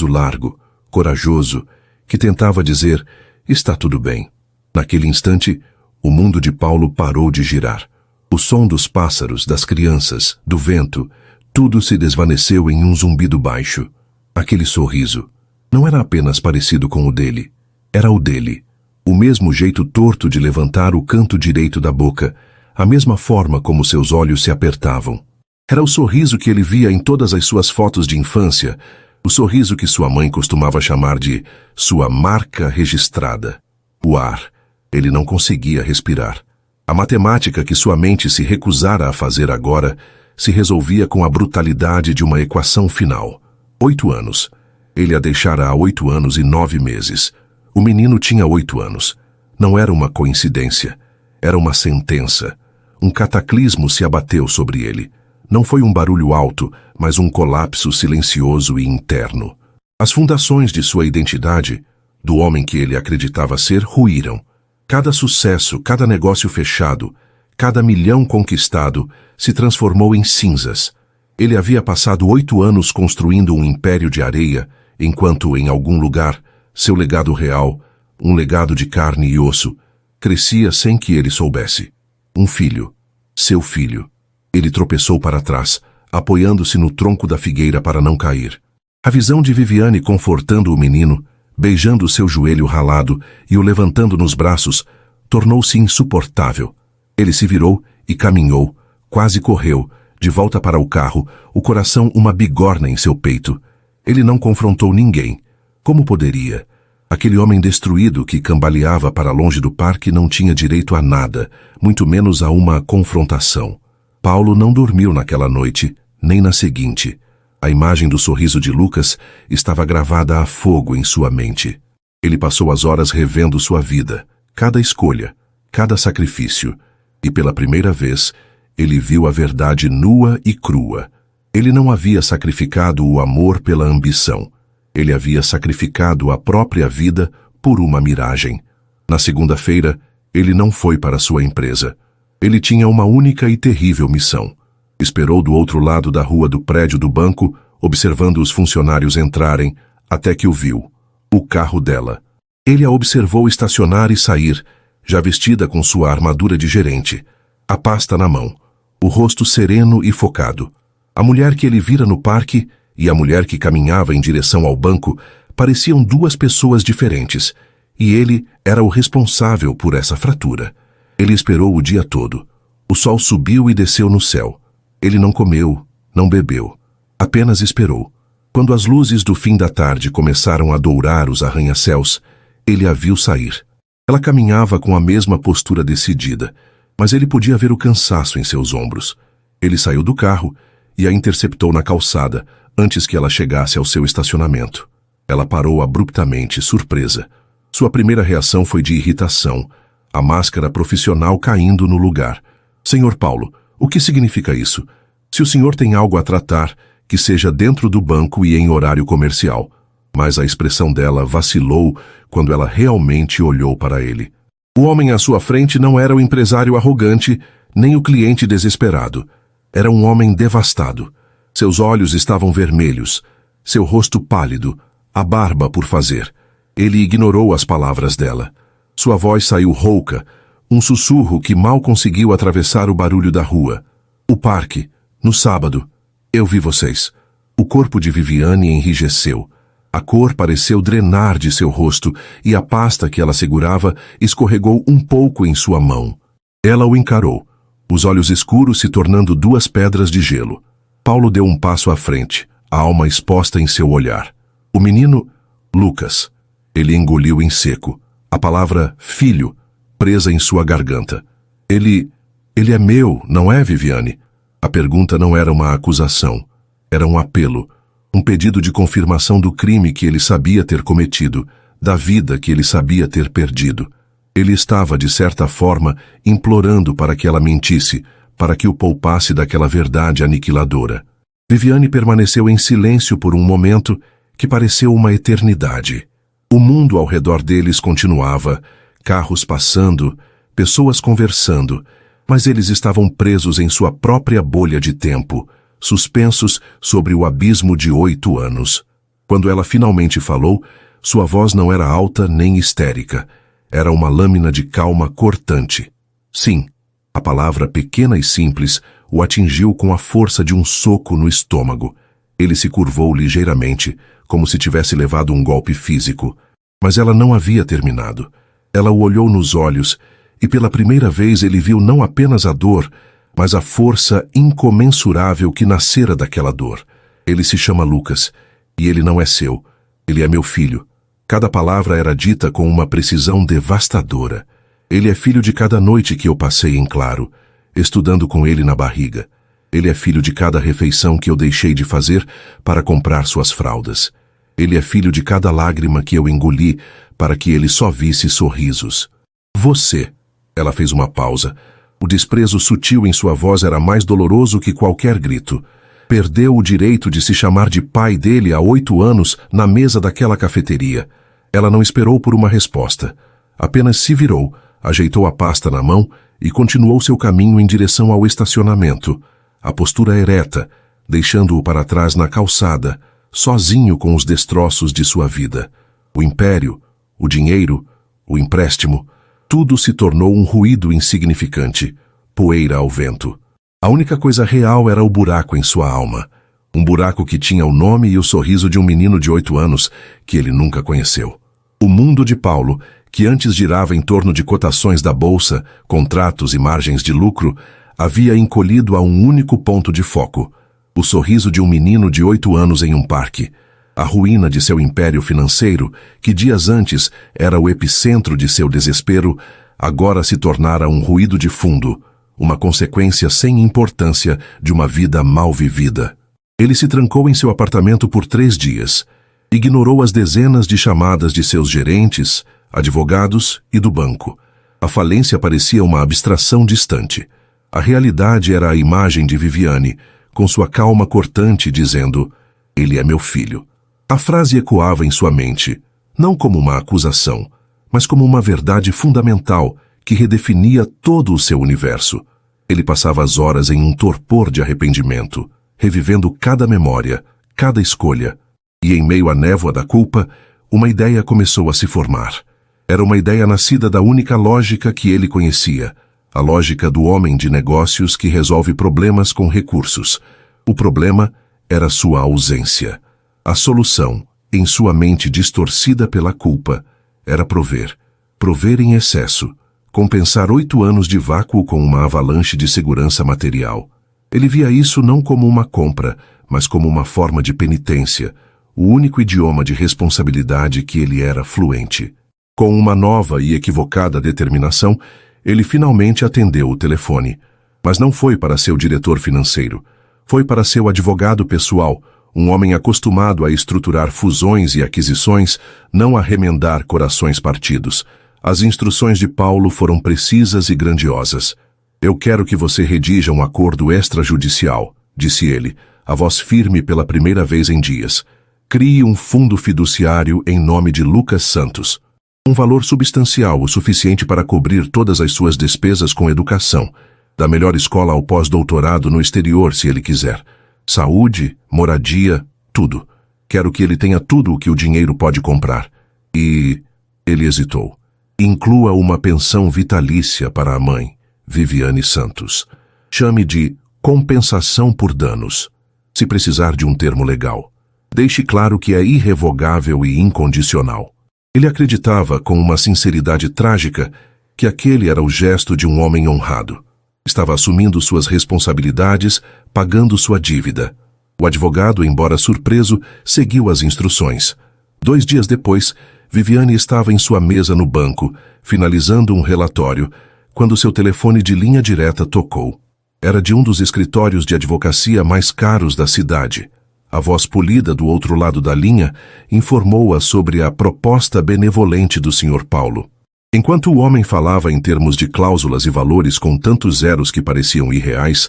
largo, corajoso, que tentava dizer, "Está tudo bem." Naquele instante, o mundo de Paulo parou de girar. O som dos pássaros, das crianças, do vento, tudo se desvaneceu em um zumbido baixo. Aquele sorriso não era apenas parecido com o dele, era o dele. O mesmo jeito torto de levantar o canto direito da boca, a mesma forma como seus olhos se apertavam. Era o sorriso que ele via em todas as suas fotos de infância, o sorriso que sua mãe costumava chamar de sua marca registrada. O ar. Ele não conseguia respirar. A matemática que sua mente se recusara a fazer agora se resolvia com a brutalidade de uma equação final. 8 anos. Ele a deixara há 8 anos e 9 meses. O menino tinha 8 anos. Não era uma coincidência. Era uma sentença. Um cataclismo se abateu sobre ele. Não foi um barulho alto, mas um colapso silencioso e interno. As fundações de sua identidade, do homem que ele acreditava ser, ruíram. Cada sucesso, cada negócio fechado, cada milhão conquistado se transformou em cinzas. Ele havia passado 8 anos construindo um império de areia, enquanto, em algum lugar, seu legado real, um legado de carne e osso, crescia sem que ele soubesse. Um filho. Seu filho. Ele tropeçou para trás, apoiando-se no tronco da figueira para não cair. A visão de Viviane confortando o menino, beijando seu joelho ralado e o levantando nos braços, tornou-se insuportável. Ele se virou e caminhou, quase correu, de volta para o carro, o coração uma bigorna em seu peito. Ele não confrontou ninguém. Como poderia? Aquele homem destruído que cambaleava para longe do parque não tinha direito a nada, muito menos a uma confrontação. Paulo não dormiu naquela noite, nem na seguinte. A imagem do sorriso de Lucas estava gravada a fogo em sua mente. Ele passou as horas revendo sua vida, cada escolha, cada sacrifício. E pela primeira vez, ele viu a verdade nua e crua. Ele não havia sacrificado o amor pela ambição. Ele havia sacrificado a própria vida por uma miragem. Na segunda-feira, ele não foi para sua empresa. Ele tinha uma única e terrível missão. Esperou do outro lado da rua do prédio do banco, observando os funcionários entrarem, até que o viu. O carro dela. Ele a observou estacionar e sair, já vestida com sua armadura de gerente, a pasta na mão, o rosto sereno e focado. A mulher que ele vira no parque e a mulher que caminhava em direção ao banco pareciam duas pessoas diferentes, e ele era o responsável por essa fratura. Ele esperou o dia todo. O sol subiu e desceu no céu. Ele não comeu, não bebeu. Apenas esperou. Quando as luzes do fim da tarde começaram a dourar os arranha-céus, ele a viu sair. Ela caminhava com a mesma postura decidida, mas ele podia ver o cansaço em seus ombros. Ele saiu do carro e a interceptou na calçada, antes que ela chegasse ao seu estacionamento. Ela parou abruptamente, surpresa. Sua primeira reação foi de irritação, a máscara profissional caindo no lugar. Senhor Paulo, o que significa isso? Se o senhor tem algo a tratar, que seja dentro do banco e em horário comercial. Mas a expressão dela vacilou quando ela realmente olhou para ele. O homem à sua frente não era o empresário arrogante, nem o cliente desesperado. Era um homem devastado. Seus olhos estavam vermelhos, seu rosto pálido, a barba por fazer. Ele ignorou as palavras dela. Sua voz saiu rouca, um sussurro que mal conseguiu atravessar o barulho da rua. O parque, no sábado. Eu vi vocês. O corpo de Viviane enrijeceu. A cor pareceu drenar de seu rosto e a pasta que ela segurava escorregou um pouco em sua mão. Ela o encarou, os olhos escuros se tornando duas pedras de gelo. Paulo deu um passo à frente, a alma exposta em seu olhar. O menino, Lucas. Ele engoliu em seco, a palavra filho presa em sua garganta. Ele é meu, não é, Viviane? A pergunta não era uma acusação, era um apelo. Um pedido de confirmação do crime que ele sabia ter cometido, da vida que ele sabia ter perdido. Ele estava, de certa forma, implorando para que ela mentisse, para que o poupasse daquela verdade aniquiladora. Viviane permaneceu em silêncio por um momento que pareceu uma eternidade. O mundo ao redor deles continuava, carros passando, pessoas conversando, mas eles estavam presos em sua própria bolha de tempo, suspensos sobre o abismo de 8 anos. Quando ela finalmente falou, sua voz não era alta nem histérica. Era uma lâmina de calma cortante. Sim, a palavra pequena e simples o atingiu com a força de um soco no estômago. Ele se curvou ligeiramente, como se tivesse levado um golpe físico. Mas ela não havia terminado. Ela o olhou nos olhos, e pela primeira vez ele viu não apenas a dor, mas a força incomensurável que nascera daquela dor. Ele se chama Lucas, e ele não é seu. Ele é meu filho. Cada palavra era dita com uma precisão devastadora. Ele é filho de cada noite que eu passei em claro, estudando com ele na barriga. Ele é filho de cada refeição que eu deixei de fazer para comprar suas fraldas. Ele é filho de cada lágrima que eu engoli para que ele só visse sorrisos. Você. Ela fez uma pausa. O desprezo sutil em sua voz era mais doloroso que qualquer grito. Perdeu o direito de se chamar de pai dele há 8 anos na mesa daquela cafeteria. Ela não esperou por uma resposta. Apenas se virou, ajeitou a pasta na mão e continuou seu caminho em direção ao estacionamento, a postura ereta, deixando-o para trás na calçada, sozinho com os destroços de sua vida. O império, o dinheiro, o empréstimo, tudo se tornou um ruído insignificante, poeira ao vento. A única coisa real era o buraco em sua alma, um buraco que tinha o nome e o sorriso de um menino de 8 anos que ele nunca conheceu. O mundo de Paulo, que antes girava em torno de cotações da bolsa, contratos e margens de lucro, havia encolhido a um único ponto de foco, o sorriso de um menino de 8 anos em um parque. A ruína de seu império financeiro, que dias antes era o epicentro de seu desespero, agora se tornara um ruído de fundo, uma consequência sem importância de uma vida mal vivida. Ele se trancou em seu apartamento por 3 dias. Ignorou as dezenas de chamadas de seus gerentes, advogados e do banco. A falência parecia uma abstração distante. A realidade era a imagem de Viviane, com sua calma cortante, dizendo: "Ele é meu filho." A frase ecoava em sua mente, não como uma acusação, mas como uma verdade fundamental que redefinia todo o seu universo. Ele passava as horas em um torpor de arrependimento, revivendo cada memória, cada escolha. E em meio à névoa da culpa, uma ideia começou a se formar. Era uma ideia nascida da única lógica que ele conhecia, a lógica do homem de negócios que resolve problemas com recursos. O problema era sua ausência. A solução, em sua mente distorcida pela culpa, era prover. Prover em excesso. Compensar 8 anos de vácuo com uma avalanche de segurança material. Ele via isso não como uma compra, mas como uma forma de penitência, o único idioma de responsabilidade que ele era fluente. Com uma nova e equivocada determinação, ele finalmente atendeu o telefone. Mas não foi para seu diretor financeiro. Foi para seu advogado pessoal, um homem acostumado a estruturar fusões e aquisições, não a remendar corações partidos. As instruções de Paulo foram precisas e grandiosas. "Eu quero que você redija um acordo extrajudicial", disse ele, a voz firme pela primeira vez em dias. "Crie um fundo fiduciário em nome de Lucas Santos. Um valor substancial o suficiente para cobrir todas as suas despesas com educação, da melhor escola ao pós-doutorado no exterior, se ele quiser. Saúde, moradia, tudo. Quero que ele tenha tudo o que o dinheiro pode comprar. E..." Ele hesitou. "Inclua uma pensão vitalícia para a mãe, Viviane Santos. Chame de compensação por danos, se precisar de um termo legal. Deixe claro que é irrevogável e incondicional." Ele acreditava, com uma sinceridade trágica, que aquele era o gesto de um homem honrado. Estava assumindo suas responsabilidades, pagando sua dívida. O advogado, embora surpreso, seguiu as instruções. 2 dias depois, Viviane estava em sua mesa no banco, finalizando um relatório, quando seu telefone de linha direta tocou. Era de um dos escritórios de advocacia mais caros da cidade. A voz polida do outro lado da linha informou-a sobre a proposta benevolente do Sr. Paulo. Enquanto o homem falava em termos de cláusulas e valores com tantos zeros que pareciam irreais,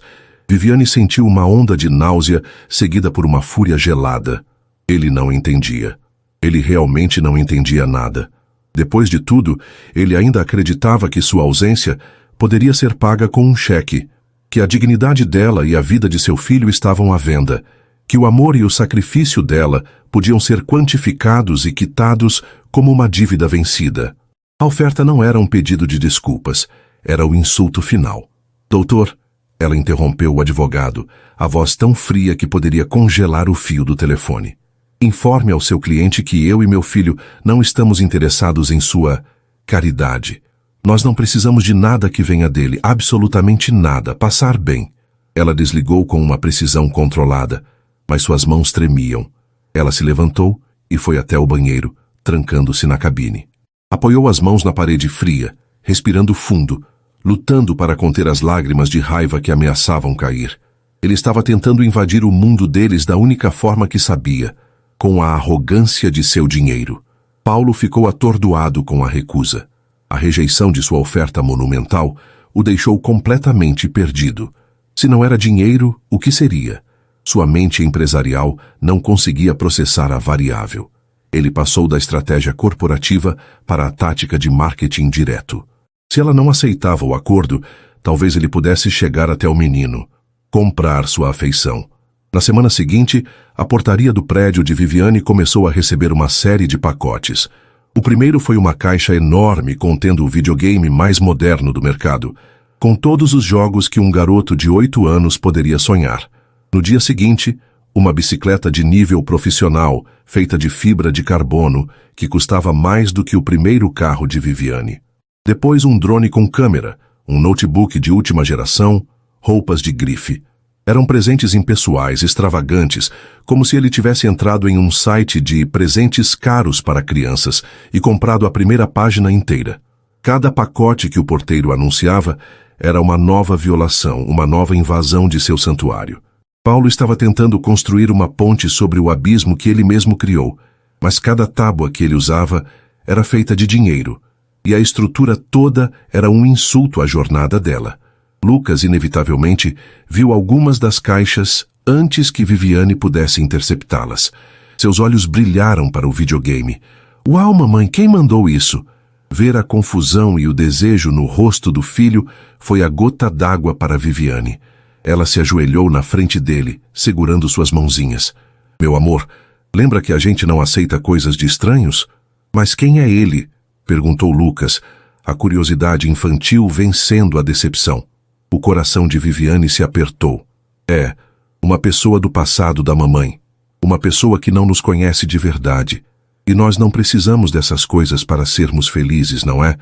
Viviane sentiu uma onda de náusea seguida por uma fúria gelada. Ele não entendia. Ele realmente não entendia nada. Depois de tudo, ele ainda acreditava que sua ausência poderia ser paga com um cheque, que a dignidade dela e a vida de seu filho estavam à venda, que o amor e o sacrifício dela podiam ser quantificados e quitados como uma dívida vencida. A oferta não era um pedido de desculpas, era o insulto final. "Doutor", ela interrompeu o advogado, a voz tão fria que poderia congelar o fio do telefone. "Informe ao seu cliente que eu e meu filho não estamos interessados em sua caridade. Nós não precisamos de nada que venha dele, absolutamente nada, passar bem." Ela desligou com uma precisão controlada, mas suas mãos tremiam. Ela se levantou e foi até o banheiro, trancando-se na cabine. Apoiou as mãos na parede fria, respirando fundo, lutando para conter as lágrimas de raiva que ameaçavam cair. Ele estava tentando invadir o mundo deles da única forma que sabia, com a arrogância de seu dinheiro. Paulo ficou atordoado com a recusa. A rejeição de sua oferta monumental o deixou completamente perdido. Se não era dinheiro, o que seria? Sua mente empresarial não conseguia processar a variável. Ele passou da estratégia corporativa para a tática de marketing direto. Se ela não aceitava o acordo, talvez ele pudesse chegar até o menino, comprar sua afeição. Na semana seguinte, a portaria do prédio de Viviane começou a receber uma série de pacotes. O primeiro foi uma caixa enorme contendo o videogame mais moderno do mercado, com todos os jogos que um garoto de 8 anos poderia sonhar. No dia seguinte, uma bicicleta de nível profissional, feita de fibra de carbono, que custava mais do que o primeiro carro de Viviane. Depois um drone com câmera, um notebook de última geração, roupas de grife. Eram presentes impessoais, extravagantes, como se ele tivesse entrado em um site de presentes caros para crianças e comprado a primeira página inteira. Cada pacote que o porteiro anunciava era uma nova violação, uma nova invasão de seu santuário. Paulo estava tentando construir uma ponte sobre o abismo que ele mesmo criou, mas cada tábua que ele usava era feita de dinheiro, e a estrutura toda era um insulto à jornada dela. Lucas, inevitavelmente, viu algumas das caixas antes que Viviane pudesse interceptá-las. Seus olhos brilharam para o videogame. Uau, mamãe, quem mandou isso? Ver a confusão e o desejo no rosto do filho foi a gota d'água para Viviane. Ela se ajoelhou na frente dele, segurando suas mãozinhas. Meu amor, lembra que a gente não aceita coisas de estranhos? Mas quem é ele? Perguntou Lucas, a curiosidade infantil vencendo a decepção. O coração de Viviane se apertou. É, uma pessoa do passado da mamãe. Uma pessoa que não nos conhece de verdade. E nós não precisamos dessas coisas para sermos felizes, não é?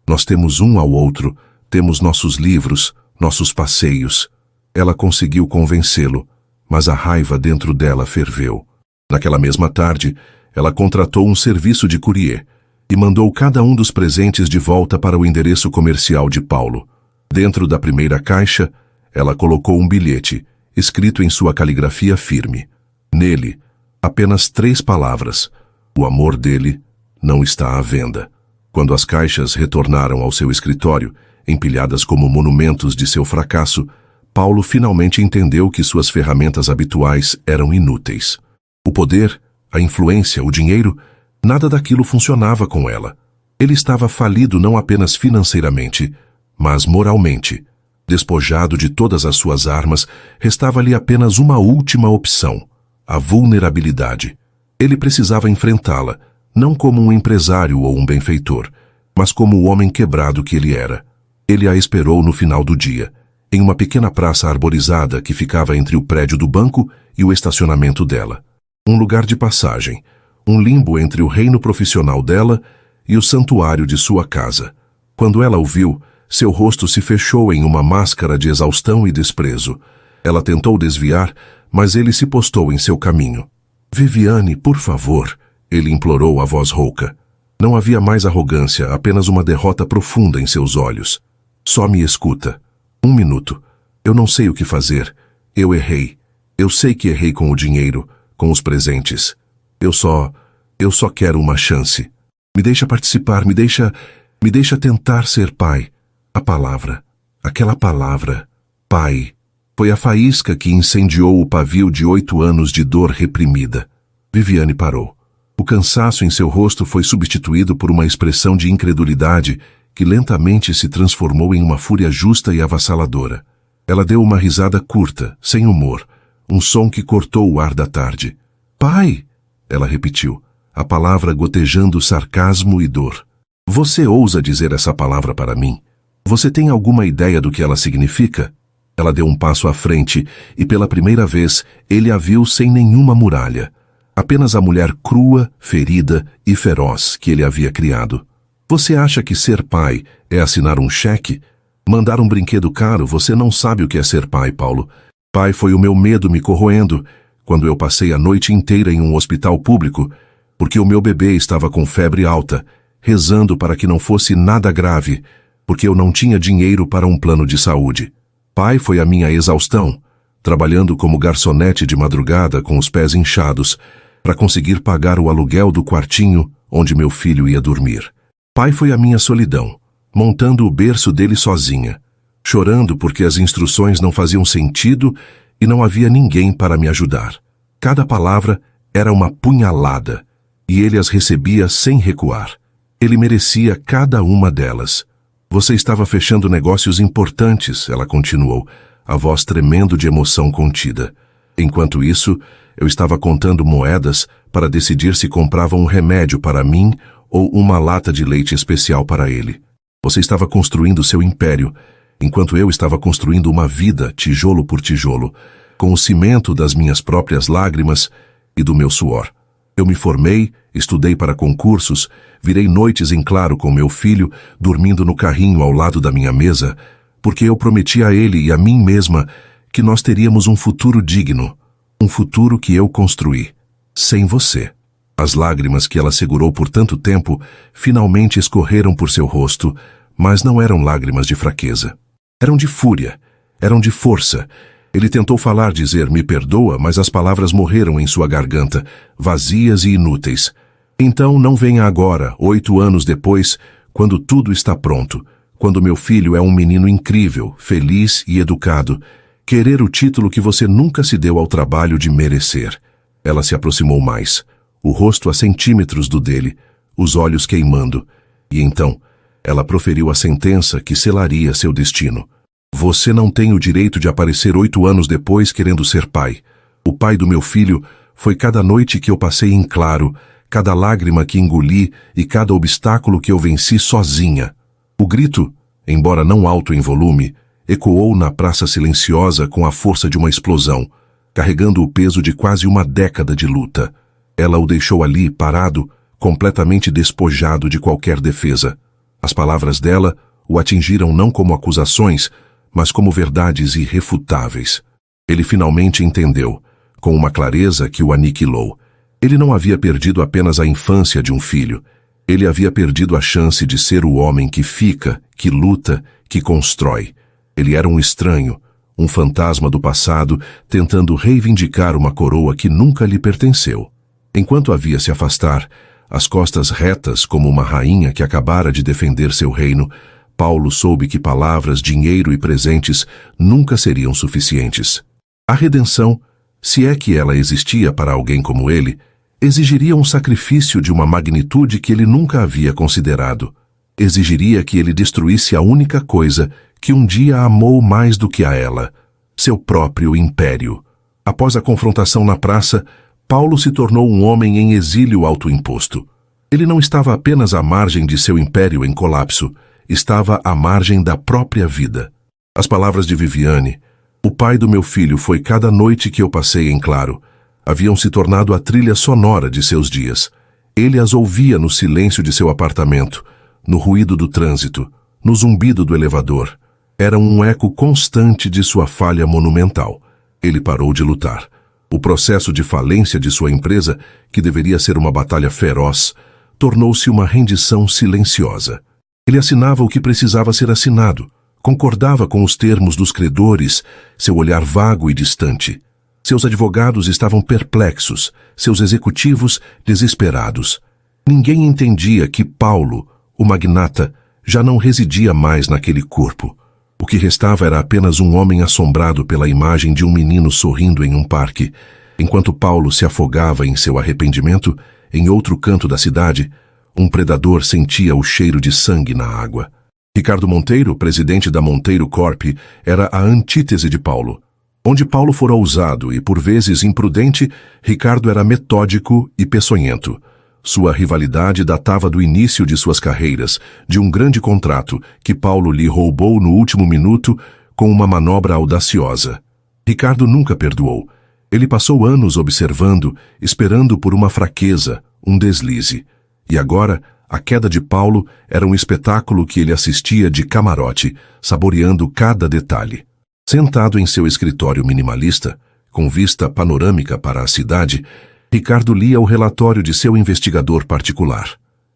Nós temos um ao outro, temos nossos livros, nossos passeios. Ela conseguiu convencê-lo, mas a raiva dentro dela ferveu. Naquela mesma tarde, ela contratou um serviço de courier e mandou cada um dos presentes de volta para o endereço comercial de Paulo. Dentro da primeira caixa, ela colocou um bilhete, escrito em sua caligrafia firme. Nele, apenas 3 palavras. O amor dele não está à venda. Quando as caixas retornaram ao seu escritório, empilhadas como monumentos de seu fracasso, Paulo finalmente entendeu que suas ferramentas habituais eram inúteis. O poder, a influência, o dinheiro, nada daquilo funcionava com ela. Ele estava falido não apenas financeiramente, mas moralmente. Despojado de todas as suas armas, restava-lhe apenas uma última opção: a vulnerabilidade. Ele precisava enfrentá-la, não como um empresário ou um benfeitor, mas como o homem quebrado que ele era. Ele a esperou no final do dia, em uma pequena praça arborizada que ficava entre o prédio do banco e o estacionamento dela. Um lugar de passagem, um limbo entre o reino profissional dela e o santuário de sua casa. Quando ela o viu, seu rosto se fechou em uma máscara de exaustão e desprezo. Ela tentou desviar, mas ele se postou em seu caminho. Viviane, por favor, ele implorou a voz rouca. Não havia mais arrogância, apenas uma derrota profunda em seus olhos. Só me escuta. 1 minuto. Eu não sei o que fazer. Eu errei. Eu sei que errei com o dinheiro, com os presentes. Eu só quero uma chance. Me deixa participar, me deixa tentar ser pai. A palavra, aquela palavra, pai, foi a faísca que incendiou o pavio de 8 anos de dor reprimida. Viviane parou. O cansaço em seu rosto foi substituído por uma expressão de incredulidade que lentamente se transformou em uma fúria justa e avassaladora. Ela deu uma risada curta, sem humor, um som que cortou o ar da tarde. Pai! Ela repetiu, a palavra gotejando sarcasmo e dor. Você ousa dizer essa palavra para mim? Você tem alguma ideia do que ela significa? Ela deu um passo à frente e pela primeira vez ele a viu sem nenhuma muralha. Apenas a mulher crua, ferida e feroz que ele havia criado. Você acha que ser pai é assinar um cheque? Mandar um brinquedo caro? Você não sabe o que é ser pai, Paulo. Pai foi o meu medo me corroendo quando eu passei a noite inteira em um hospital público porque o meu bebê estava com febre alta, rezando para que não fosse nada grave, porque eu não tinha dinheiro para um plano de saúde. Pai foi a minha exaustão, trabalhando como garçonete de madrugada com os pés inchados, para conseguir pagar o aluguel do quartinho onde meu filho ia dormir. Pai foi a minha solidão, montando o berço dele sozinha, chorando porque as instruções não faziam sentido e não havia ninguém para me ajudar. Cada palavra era uma punhalada, e ele as recebia sem recuar. Ele merecia cada uma delas. Você estava fechando negócios importantes, ela continuou, a voz tremendo de emoção contida. Enquanto isso, eu estava contando moedas para decidir se comprava um remédio para mim ou uma lata de leite especial para ele. Você estava construindo seu império, enquanto eu estava construindo uma vida, tijolo por tijolo, com o cimento das minhas próprias lágrimas e do meu suor. Eu me formei, estudei para concursos, virei noites em claro com meu filho, dormindo no carrinho ao lado da minha mesa, porque eu prometi a ele e a mim mesma que nós teríamos um futuro digno, um futuro que eu construí, sem você. As lágrimas que ela segurou por tanto tempo finalmente escorreram por seu rosto, mas não eram lágrimas de fraqueza. Eram de fúria, eram de força. Ele tentou falar, dizer, me perdoa, mas as palavras morreram em sua garganta, vazias e inúteis. Então não venha agora, 8 anos depois, quando tudo está pronto, quando meu filho é um menino incrível, feliz e educado, querer o título que você nunca se deu ao trabalho de merecer. Ela se aproximou mais, o rosto a centímetros do dele, os olhos queimando, e então ela proferiu a sentença que selaria seu destino. Você não tem o direito de aparecer 8 anos depois querendo ser pai. O pai do meu filho foi cada noite que eu passei em claro, cada lágrima que engoli e cada obstáculo que eu venci sozinha. O grito, embora não alto em volume, ecoou na praça silenciosa com a força de uma explosão, carregando o peso de quase uma década de luta. Ela o deixou ali, parado, completamente despojado de qualquer defesa. As palavras dela o atingiram não como acusações, mas como verdades irrefutáveis. Ele finalmente entendeu, com uma clareza que o aniquilou. Ele não havia perdido apenas a infância de um filho. Ele havia perdido a chance de ser o homem que fica, que luta, que constrói. Ele era um estranho, um fantasma do passado, tentando reivindicar uma coroa que nunca lhe pertenceu. Enquanto a via se afastar, as costas retas como uma rainha que acabara de defender seu reino, Paulo soube que palavras, dinheiro e presentes nunca seriam suficientes. A redenção, se é que ela existia para alguém como ele, exigiria um sacrifício de uma magnitude que ele nunca havia considerado. Exigiria que ele destruísse a única coisa que um dia amou mais do que a ela, seu próprio império. Após a confrontação na praça, Paulo se tornou um homem em exílio autoimposto. Ele não estava apenas à margem de seu império em colapso, estava à margem da própria vida. As palavras de Viviane, o pai do meu filho foi cada noite que eu passei em claro, haviam se tornado a trilha sonora de seus dias. Ele as ouvia no silêncio de seu apartamento, no ruído do trânsito, no zumbido do elevador. Era um eco constante de sua falha monumental. Ele parou de lutar. O processo de falência de sua empresa, que deveria ser uma batalha feroz, tornou-se uma rendição silenciosa. Ele assinava o que precisava ser assinado, concordava com os termos dos credores, seu olhar vago e distante. Seus advogados estavam perplexos, seus executivos desesperados. Ninguém entendia que Paulo, o magnata, já não residia mais naquele corpo. O que restava era apenas um homem assombrado pela imagem de um menino sorrindo em um parque. Enquanto Paulo se afogava em seu arrependimento, em outro canto da cidade, um predador sentia o cheiro de sangue na água. Ricardo Monteiro, presidente da Monteiro Corp, era a antítese de Paulo. Onde Paulo fora ousado e, por vezes, imprudente, Ricardo era metódico e peçonhento. Sua rivalidade datava do início de suas carreiras, de um grande contrato que Paulo lhe roubou no último minuto com uma manobra audaciosa. Ricardo nunca perdoou. Ele passou anos observando, esperando por uma fraqueza, um deslize. E agora, a queda de Paulo era um espetáculo que ele assistia de camarote, saboreando cada detalhe. Sentado em seu escritório minimalista, com vista panorâmica para a cidade, Ricardo lia o relatório de seu investigador particular.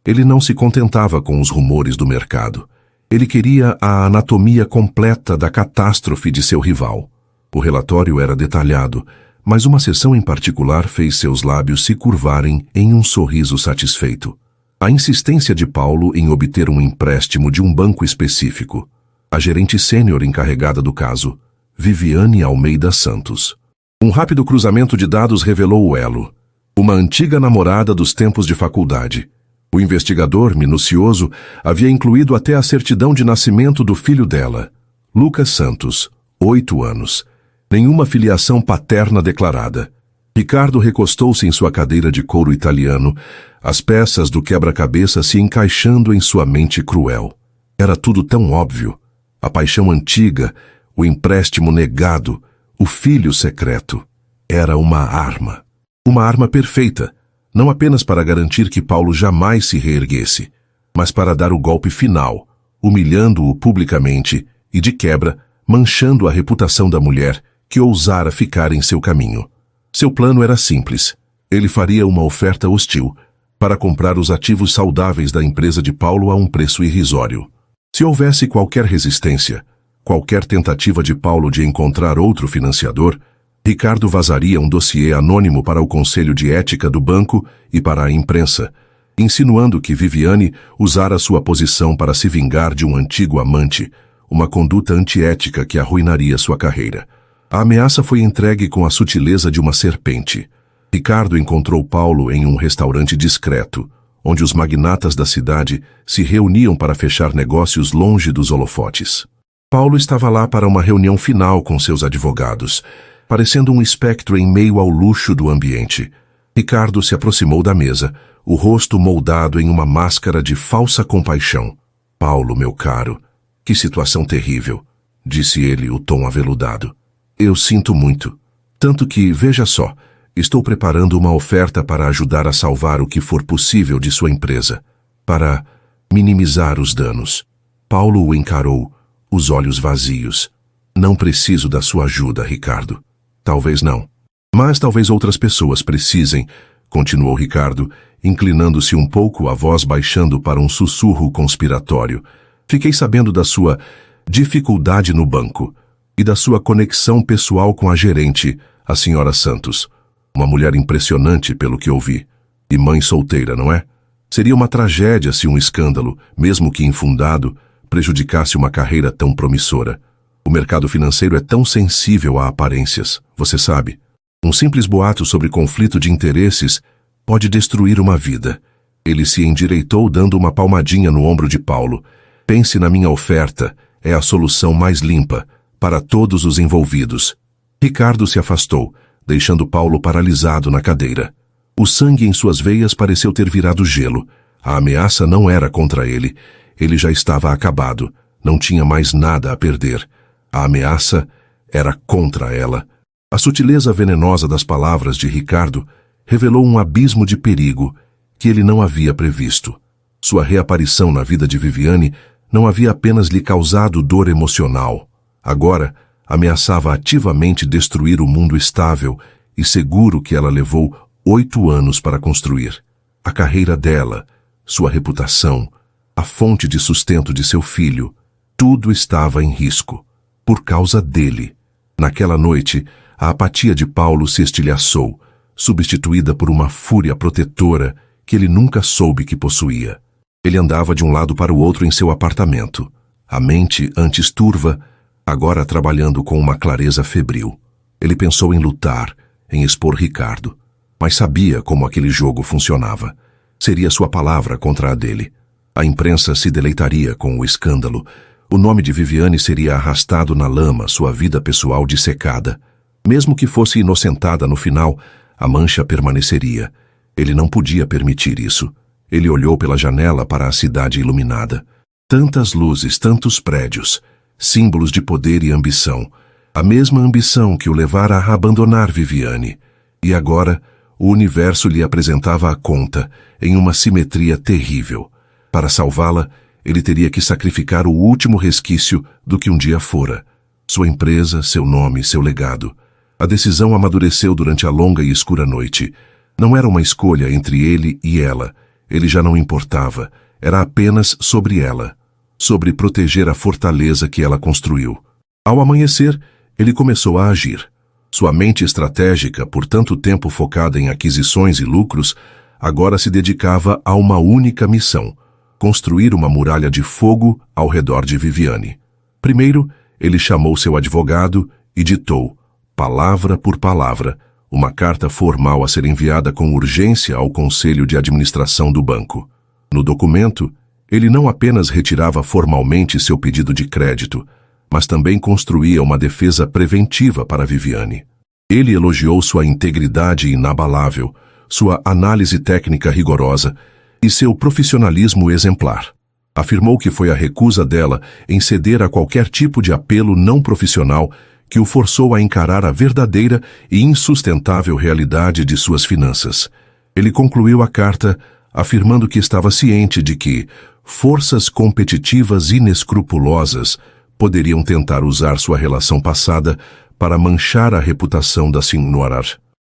Ele não se contentava com os rumores do mercado. Ele queria a anatomia completa da catástrofe de seu rival. O relatório era detalhado, mas uma seção em particular fez seus lábios se curvarem em um sorriso satisfeito. A insistência de Paulo em obter um empréstimo de um banco específico. A gerente sênior encarregada do caso, Viviane Almeida Santos. Um rápido cruzamento de dados revelou o elo. Uma antiga namorada dos tempos de faculdade. O investigador, minucioso, havia incluído até a certidão de nascimento do filho dela, Lucas Santos, 8 anos. Nenhuma filiação paterna declarada. Ricardo recostou-se em sua cadeira de couro italiano, as peças do quebra-cabeça se encaixando em sua mente cruel. Era tudo tão óbvio. A paixão antiga, o empréstimo negado, o filho secreto. Era uma arma. Uma arma perfeita, não apenas para garantir que Paulo jamais se reerguesse, mas para dar o golpe final, humilhando-o publicamente e, de quebra, manchando a reputação da mulher que ousara ficar em seu caminho. Seu plano era simples. Ele faria uma oferta hostil para comprar os ativos saudáveis da empresa de Paulo a um preço irrisório. Se houvesse qualquer resistência, qualquer tentativa de Paulo de encontrar outro financiador, Ricardo vazaria um dossiê anônimo para o Conselho de Ética do banco e para a imprensa. insinuando que Viviane usara sua posição para se vingar de um antigo amante, uma conduta antiética que arruinaria sua carreira. A ameaça foi entregue com a sutileza de uma serpente. Ricardo encontrou Paulo em um restaurante discreto, onde os magnatas da cidade se reuniam para fechar negócios longe dos holofotes. Paulo estava lá para uma reunião final com seus advogados, parecendo um espectro em meio ao luxo do ambiente. Ricardo se aproximou da mesa, o rosto moldado em uma máscara de falsa compaixão. "Paulo, meu caro, que situação terrível", disse ele, o tom aveludado. "Eu sinto muito. Tanto que, veja só, estou preparando uma oferta para ajudar a salvar o que for possível de sua empresa, para minimizar os danos." Paulo o encarou, os olhos vazios. "Não preciso da sua ajuda, Ricardo." "Talvez não. Mas talvez outras pessoas precisem", continuou Ricardo, inclinando-se um pouco, a voz baixando para um sussurro conspiratório. "Fiquei sabendo da sua dificuldade no banco e da sua conexão pessoal com a gerente, a senhora Santos. Uma mulher impressionante, pelo que ouvi. E mãe solteira, não é? Seria uma tragédia se um escândalo, mesmo que infundado, prejudicasse uma carreira tão promissora. O mercado financeiro é tão sensível a aparências, você sabe. Um simples boato sobre conflito de interesses pode destruir uma vida." Ele se endireitou, dando uma palmadinha no ombro de Paulo. "Pense na minha oferta, é a solução mais limpa, para todos os envolvidos." Ricardo se afastou, deixando Paulo paralisado na cadeira. O sangue em suas veias pareceu ter virado gelo. A ameaça não era contra ele. Ele já estava acabado. Não tinha mais nada a perder. A ameaça era contra ela. A sutileza venenosa das palavras de Ricardo revelou um abismo de perigo que ele não havia previsto. Sua reaparição na vida de Viviane não havia apenas lhe causado dor emocional. Agora, ameaçava ativamente destruir o mundo estável e seguro que ela levou 8 anos para construir. A carreira dela, sua reputação, a fonte de sustento de seu filho, tudo estava em risco. Por causa dele. Naquela noite, a apatia de Paulo se estilhaçou, substituída por uma fúria protetora que ele nunca soube que possuía. Ele andava de um lado para o outro em seu apartamento, a mente antes turva, agora trabalhando com uma clareza febril. Ele pensou em lutar, em expor Ricardo, mas sabia como aquele jogo funcionava. Seria sua palavra contra a dele. A imprensa se deleitaria com o escândalo. O nome de Viviane seria arrastado na lama, sua vida pessoal dissecada. Mesmo que fosse inocentada no final, a mancha permaneceria. Ele não podia permitir isso. Ele olhou pela janela para a cidade iluminada. Tantas luzes, tantos prédios, símbolos de poder e ambição. A mesma ambição que o levara a abandonar Viviane. E agora, o universo lhe apresentava a conta, em uma simetria terrível. Para salvá-la, ele teria que sacrificar o último resquício do que um dia fora. Sua empresa, seu nome, seu legado. A decisão amadureceu durante a longa e escura noite. Não era uma escolha entre ele e ela. Ele já não importava. Era apenas sobre ela. Sobre proteger a fortaleza que ela construiu. Ao amanhecer, ele começou a agir. Sua mente estratégica, por tanto tempo focada em aquisições e lucros, agora se dedicava a uma única missão: construir uma muralha de fogo ao redor de Viviane. Primeiro, ele chamou seu advogado e ditou, palavra por palavra, uma carta formal a ser enviada com urgência ao Conselho de Administração do banco. No documento, ele não apenas retirava formalmente seu pedido de crédito, mas também construía uma defesa preventiva para Viviane. Ele elogiou sua integridade inabalável, sua análise técnica rigorosa e seu profissionalismo exemplar. Afirmou que foi a recusa dela em ceder a qualquer tipo de apelo não profissional que o forçou a encarar a verdadeira e insustentável realidade de suas finanças. Ele concluiu a carta afirmando que estava ciente de que forças competitivas inescrupulosas poderiam tentar usar sua relação passada para manchar a reputação da senhora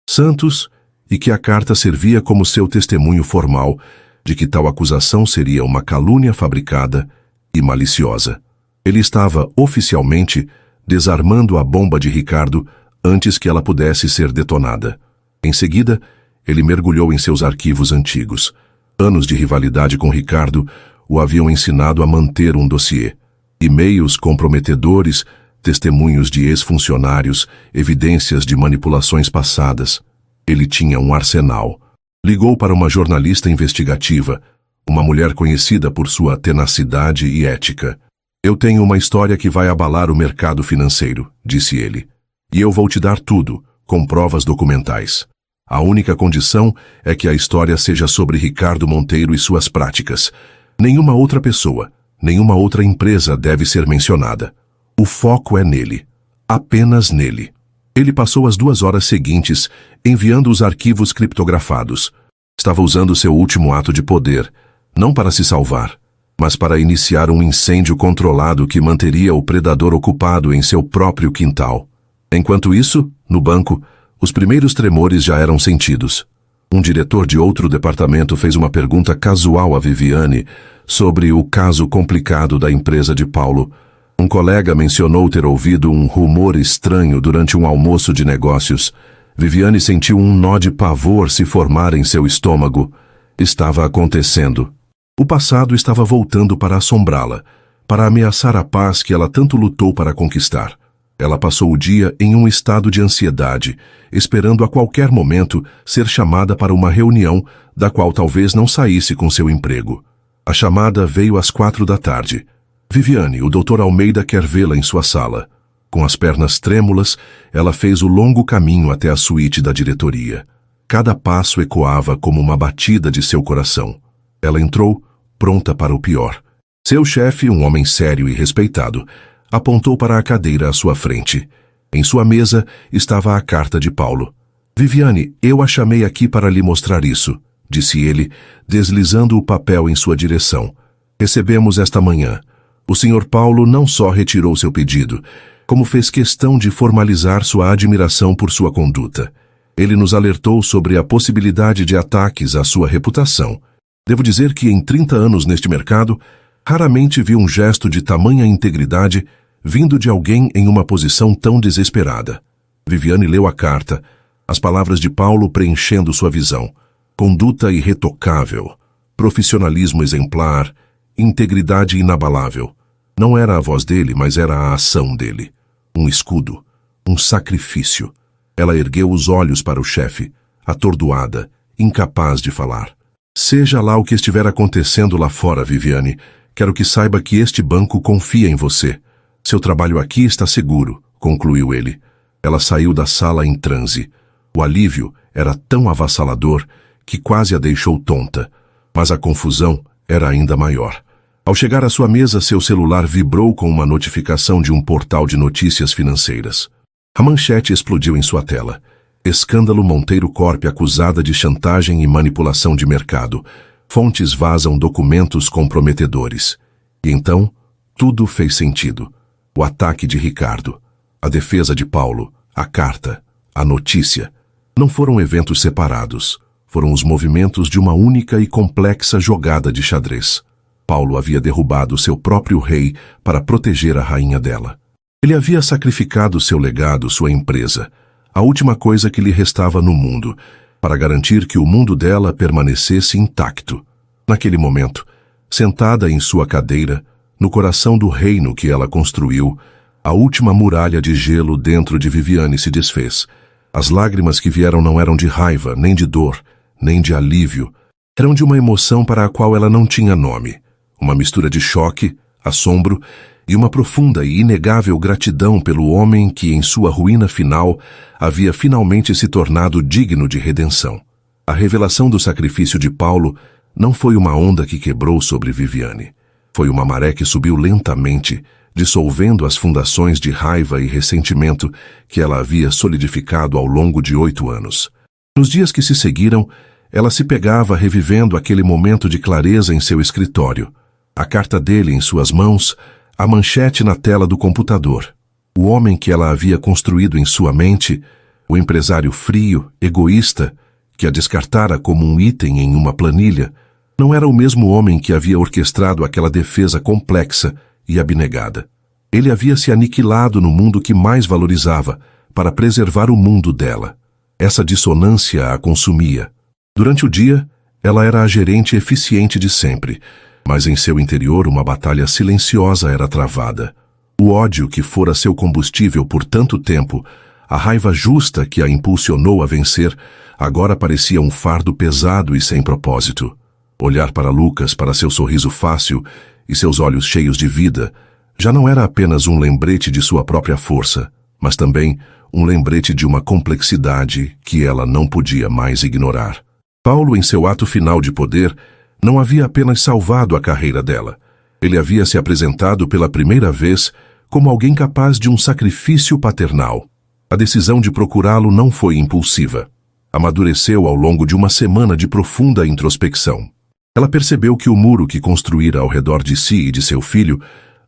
Santos e que a carta servia como seu testemunho formal de que tal acusação seria uma calúnia fabricada e maliciosa. Ele estava, oficialmente, desarmando a bomba de Ricardo antes que ela pudesse ser detonada. Em seguida, ele mergulhou em seus arquivos antigos. Anos de rivalidade com Ricardo o haviam ensinado a manter um dossiê. E-mails comprometedores, testemunhos de ex-funcionários, evidências de manipulações passadas. Ele tinha um arsenal. Ligou para uma jornalista investigativa, uma mulher conhecida por sua tenacidade e ética. Eu tenho uma história que vai abalar o mercado financeiro, disse ele. E eu vou te dar tudo, com provas documentais. A única condição é que a história seja sobre Ricardo Monteiro e suas práticas. Nenhuma outra pessoa, nenhuma outra empresa deve ser mencionada. O foco é nele. Apenas nele. Ele passou as 2 horas seguintes enviando os arquivos criptografados. Estava usando seu último ato de poder, não para se salvar, mas para iniciar um incêndio controlado que manteria o predador ocupado em seu próprio quintal. Enquanto isso, no banco, os primeiros tremores já eram sentidos. Um diretor de outro departamento fez uma pergunta casual a Viviane sobre o caso complicado da empresa de Paulo. Um colega mencionou ter ouvido um rumor estranho durante um almoço de negócios. Viviane sentiu um nó de pavor se formar em seu estômago. Estava acontecendo. O passado estava voltando para assombrá-la, para ameaçar a paz que ela tanto lutou para conquistar. Ela passou o dia em um estado de ansiedade, esperando a qualquer momento ser chamada para uma reunião da qual talvez não saísse com seu emprego. A chamada veio às 4 da tarde. Viviane, o Dr. Almeida quer vê-la em sua sala. Com as pernas trêmulas, ela fez o longo caminho até a suíte da diretoria. Cada passo ecoava como uma batida de seu coração. Ela entrou, pronta para o pior. Seu chefe, um homem sério e respeitado, apontou para a cadeira à sua frente. Em sua mesa estava a carta de Paulo. Viviane, eu a chamei aqui para lhe mostrar isso, disse ele, deslizando o papel em sua direção. Recebemos esta manhã. O Sr. Paulo não só retirou seu pedido, como fez questão de formalizar sua admiração por sua conduta. Ele nos alertou sobre a possibilidade de ataques à sua reputação. Devo dizer que em 30 anos neste mercado, raramente vi um gesto de tamanha integridade vindo de alguém em uma posição tão desesperada. Viviane leu a carta, as palavras de Paulo preenchendo sua visão. Conduta irretocável, profissionalismo exemplar, integridade inabalável. Não era a voz dele, mas era a ação dele. Um escudo, um sacrifício. Ela ergueu os olhos para o chefe, atordoada, incapaz de falar. Seja lá o que estiver acontecendo lá fora, Viviane, quero que saiba que este banco confia em você. Seu trabalho aqui está seguro, concluiu ele. Ela saiu da sala em transe. O alívio era tão avassalador que quase a deixou tonta, mas a confusão era ainda maior. Ao chegar à sua mesa, seu celular vibrou com uma notificação de um portal de notícias financeiras. A manchete explodiu em sua tela. Escândalo Monteiro Corp acusada de chantagem e manipulação de mercado. Fontes vazam documentos comprometedores. E então, tudo fez sentido. O ataque de Ricardo, a defesa de Paulo, a carta, a notícia. Não foram eventos separados. Foram os movimentos de uma única e complexa jogada de xadrez. Paulo havia derrubado seu próprio rei para proteger a rainha dela. Ele havia sacrificado seu legado, sua empresa, a última coisa que lhe restava no mundo, para garantir que o mundo dela permanecesse intacto. Naquele momento, sentada em sua cadeira, no coração do reino que ela construiu, a última muralha de gelo dentro de Viviane se desfez. As lágrimas que vieram não eram de raiva, nem de dor, nem de alívio. Eram de uma emoção para a qual ela não tinha nome. Uma mistura de choque, assombro e uma profunda e inegável gratidão pelo homem que, em sua ruína final, havia finalmente se tornado digno de redenção. A revelação do sacrifício de Paulo não foi uma onda que quebrou sobre Viviane. Foi uma maré que subiu lentamente, dissolvendo as fundações de raiva e ressentimento que ela havia solidificado ao longo de 8 anos. Nos dias que se seguiram, ela se pegava revivendo aquele momento de clareza em seu escritório. A carta dele em suas mãos, a manchete na tela do computador. O homem que ela havia construído em sua mente, o empresário frio, egoísta, que a descartara como um item em uma planilha, não era o mesmo homem que havia orquestrado aquela defesa complexa e abnegada. Ele havia se aniquilado no mundo que mais valorizava, para preservar o mundo dela. Essa dissonância a consumia. Durante o dia, Ela era a gerente eficiente de sempre, mas em seu interior uma batalha silenciosa era travada. O ódio que fora seu combustível por tanto tempo, a raiva justa que a impulsionou a vencer, agora parecia um fardo pesado e sem propósito. Olhar para Lucas, para seu sorriso fácil e seus olhos cheios de vida, já não era apenas um lembrete de sua própria força, mas também um lembrete de uma complexidade que ela não podia mais ignorar. Paulo, em seu ato final de poder, não havia apenas salvado a carreira dela. Ele havia se apresentado pela primeira vez como alguém capaz de um sacrifício paternal. A decisão de procurá-lo não foi impulsiva. Amadureceu ao longo de uma semana de profunda introspecção. Ela percebeu que o muro que construíra ao redor de si e de seu filho,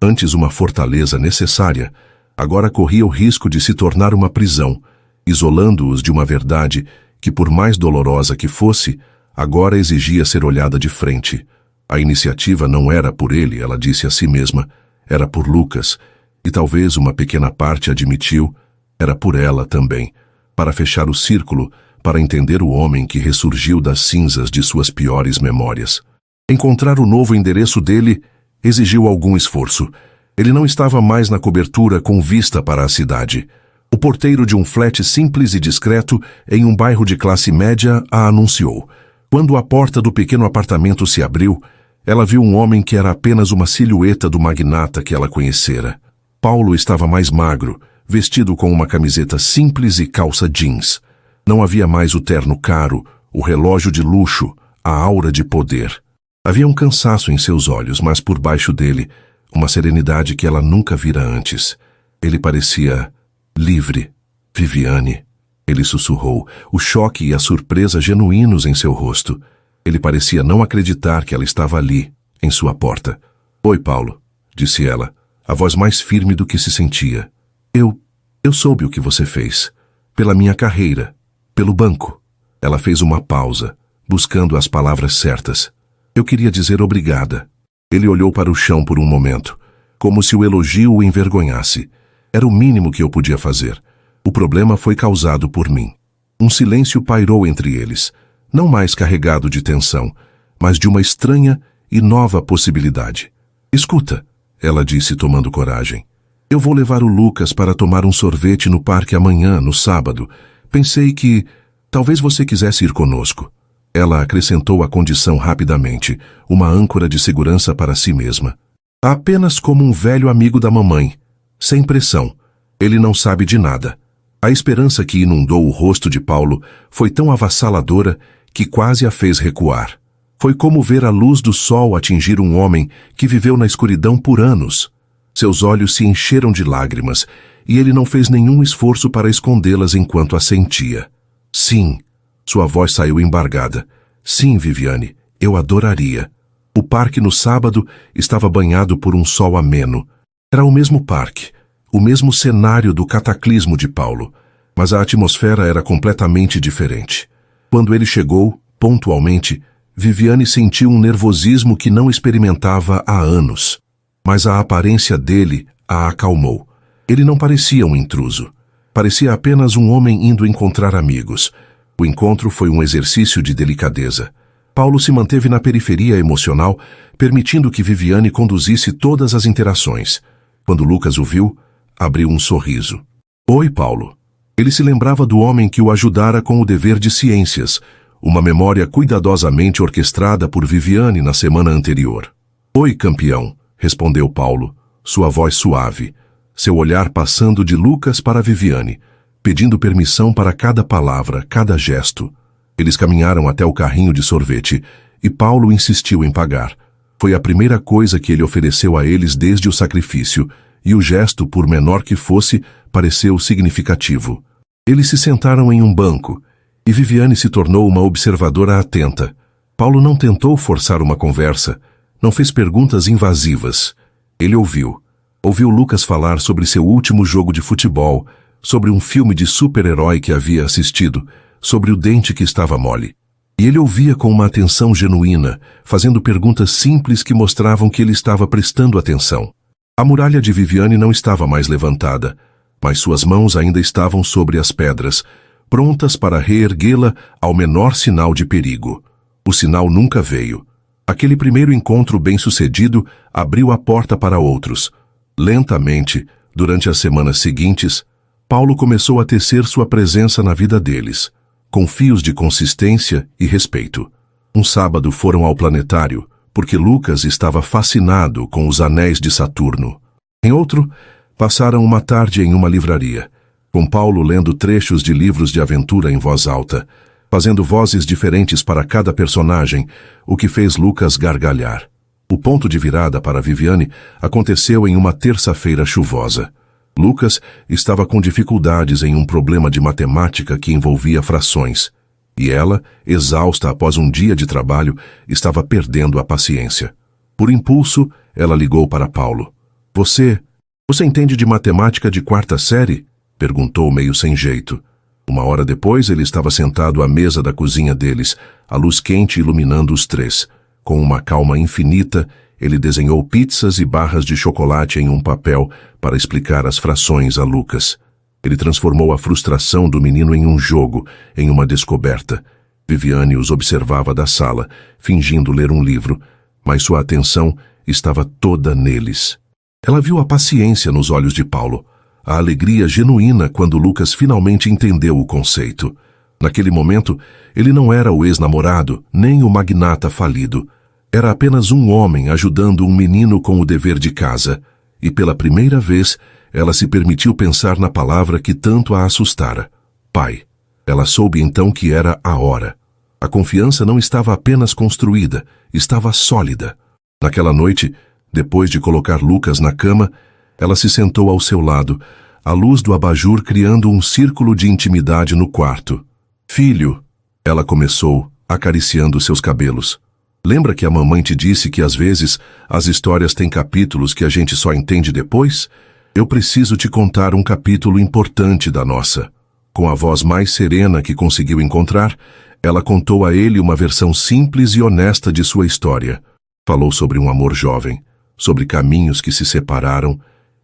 antes uma fortaleza necessária, agora corria o risco de se tornar uma prisão, isolando-os de uma verdade que, por mais dolorosa que fosse, agora exigia ser olhada de frente. A iniciativa não era por ele, ela disse a si mesma, era por Lucas, e talvez uma pequena parte admitiu, era por ela também, para fechar o círculo, para entender o homem que ressurgiu das cinzas de suas piores memórias. Encontrar o novo endereço dele exigiu algum esforço. Ele não estava mais na cobertura com vista para a cidade. O porteiro de um flat simples e discreto em um bairro de classe média a anunciou. Quando a porta do pequeno apartamento se abriu, ela viu um homem que era apenas uma silhueta do magnata que ela conhecera. Paulo estava mais magro, vestido com uma camiseta simples e calça jeans. Não havia mais o terno caro, o relógio de luxo, a aura de poder. Havia um cansaço em seus olhos, mas por baixo dele, uma serenidade que ela nunca vira antes. Ele parecia livre. Viviane. Ele sussurrou, o choque e a surpresa genuínos em seu rosto. Ele parecia não acreditar que ela estava ali, em sua porta. Oi, Paulo, disse ela, a voz mais firme do que se sentia. Eu soube o que você fez. Pela minha carreira. Pelo banco. Ela fez uma pausa, buscando as palavras certas. Eu queria dizer obrigada. Ele olhou para o chão por um momento, como se o elogio o envergonhasse. Era o mínimo que eu podia fazer. O problema foi causado por mim. Um silêncio pairou entre eles, não mais carregado de tensão, mas de uma estranha e nova possibilidade. Escuta, ela disse tomando coragem. Eu vou levar o Lucas para tomar um sorvete no parque amanhã, no sábado. Pensei que talvez você quisesse ir conosco. Ela acrescentou a condição rapidamente, uma âncora de segurança para si mesma. Apenas como um velho amigo da mamãe. Sem pressão. Ele não sabe de nada. A esperança que inundou o rosto de Paulo foi tão avassaladora que quase a fez recuar. Foi como ver a luz do sol atingir um homem que viveu na escuridão por anos. Seus olhos se encheram de lágrimas, e ele não fez nenhum esforço para escondê-las enquanto as sentia. Sim, sua voz saiu embargada. Sim, Viviane, eu adoraria. O parque no sábado estava banhado por um sol ameno. Era o mesmo parque, o mesmo cenário do cataclismo de Paulo, mas a atmosfera era completamente diferente. Quando ele chegou, pontualmente, Viviane sentiu um nervosismo que não experimentava há anos. Mas a aparência dele a acalmou. Ele não parecia um intruso. Parecia apenas um homem indo encontrar amigos. O encontro foi um exercício de delicadeza. Paulo se manteve na periferia emocional, permitindo que Viviane conduzisse todas as interações. Quando Lucas o viu, abriu um sorriso. Oi, Paulo. Ele se lembrava do homem que o ajudara com o dever de ciências, uma memória cuidadosamente orquestrada por Viviane na semana anterior. Oi, campeão, respondeu Paulo, sua voz suave, seu olhar passando de Lucas para Viviane, pedindo permissão para cada palavra, cada gesto. Eles caminharam até o carrinho de sorvete, e Paulo insistiu em pagar. Foi a primeira coisa que ele ofereceu a eles desde o sacrifício, e o gesto, por menor que fosse, pareceu significativo. Eles se sentaram em um banco, e Viviane se tornou uma observadora atenta. Paulo não tentou forçar uma conversa, não fez perguntas invasivas. Ele ouviu. Ouviu Lucas falar sobre seu último jogo de futebol, sobre um filme de super-herói que havia assistido, sobre o dente que estava mole. E ele ouvia com uma atenção genuína, fazendo perguntas simples que mostravam que ele estava prestando atenção. A muralha de Viviane não estava mais levantada, mas suas mãos ainda estavam sobre as pedras, prontas para reerguê-la ao menor sinal de perigo. O sinal nunca veio. Aquele primeiro encontro bem-sucedido abriu a porta para outros. Lentamente, durante as semanas seguintes, Paulo começou a tecer sua presença na vida deles, com fios de consistência e respeito. Um sábado foram ao planetário, porque Lucas estava fascinado com os anéis de Saturno. Em outro, passaram uma tarde em uma livraria, com Paulo lendo trechos de livros de aventura em voz alta, fazendo vozes diferentes para cada personagem, o que fez Lucas gargalhar. O ponto de virada para Viviane aconteceu em uma terça-feira chuvosa. Lucas estava com dificuldades em um problema de matemática que envolvia frações, e ela, exausta após um dia de trabalho, estava perdendo a paciência. Por impulso, ela ligou para Paulo. Você entende de matemática de quarta série? Perguntou meio sem jeito. Uma hora depois, ele estava sentado à mesa da cozinha deles, a luz quente iluminando os três. Com uma calma infinita, ele desenhou pizzas e barras de chocolate em um papel para explicar as frações a Lucas. Ele transformou a frustração do menino em um jogo, em uma descoberta. Viviane os observava da sala, fingindo ler um livro, mas sua atenção estava toda neles. Ela viu a paciência nos olhos de Paulo, a alegria genuína quando Lucas finalmente entendeu o conceito. Naquele momento, ele não era o ex-namorado, nem o magnata falido. Era apenas um homem ajudando um menino com o dever de casa. E pela primeira vez, ela se permitiu pensar na palavra que tanto a assustara. Pai. Ela soube então que era a hora. A confiança não estava apenas construída, estava sólida. Naquela noite, depois de colocar Lucas na cama, ela se sentou ao seu lado, a luz do abajur criando um círculo de intimidade no quarto. Filho, ela começou, acariciando seus cabelos. Lembra que a mamãe te disse que às vezes as histórias têm capítulos que a gente só entende depois? Eu preciso te contar um capítulo importante da nossa. Com a voz mais serena que conseguiu encontrar, ela contou a ele uma versão simples e honesta de sua história. Falou sobre um amor jovem, sobre caminhos que se separaram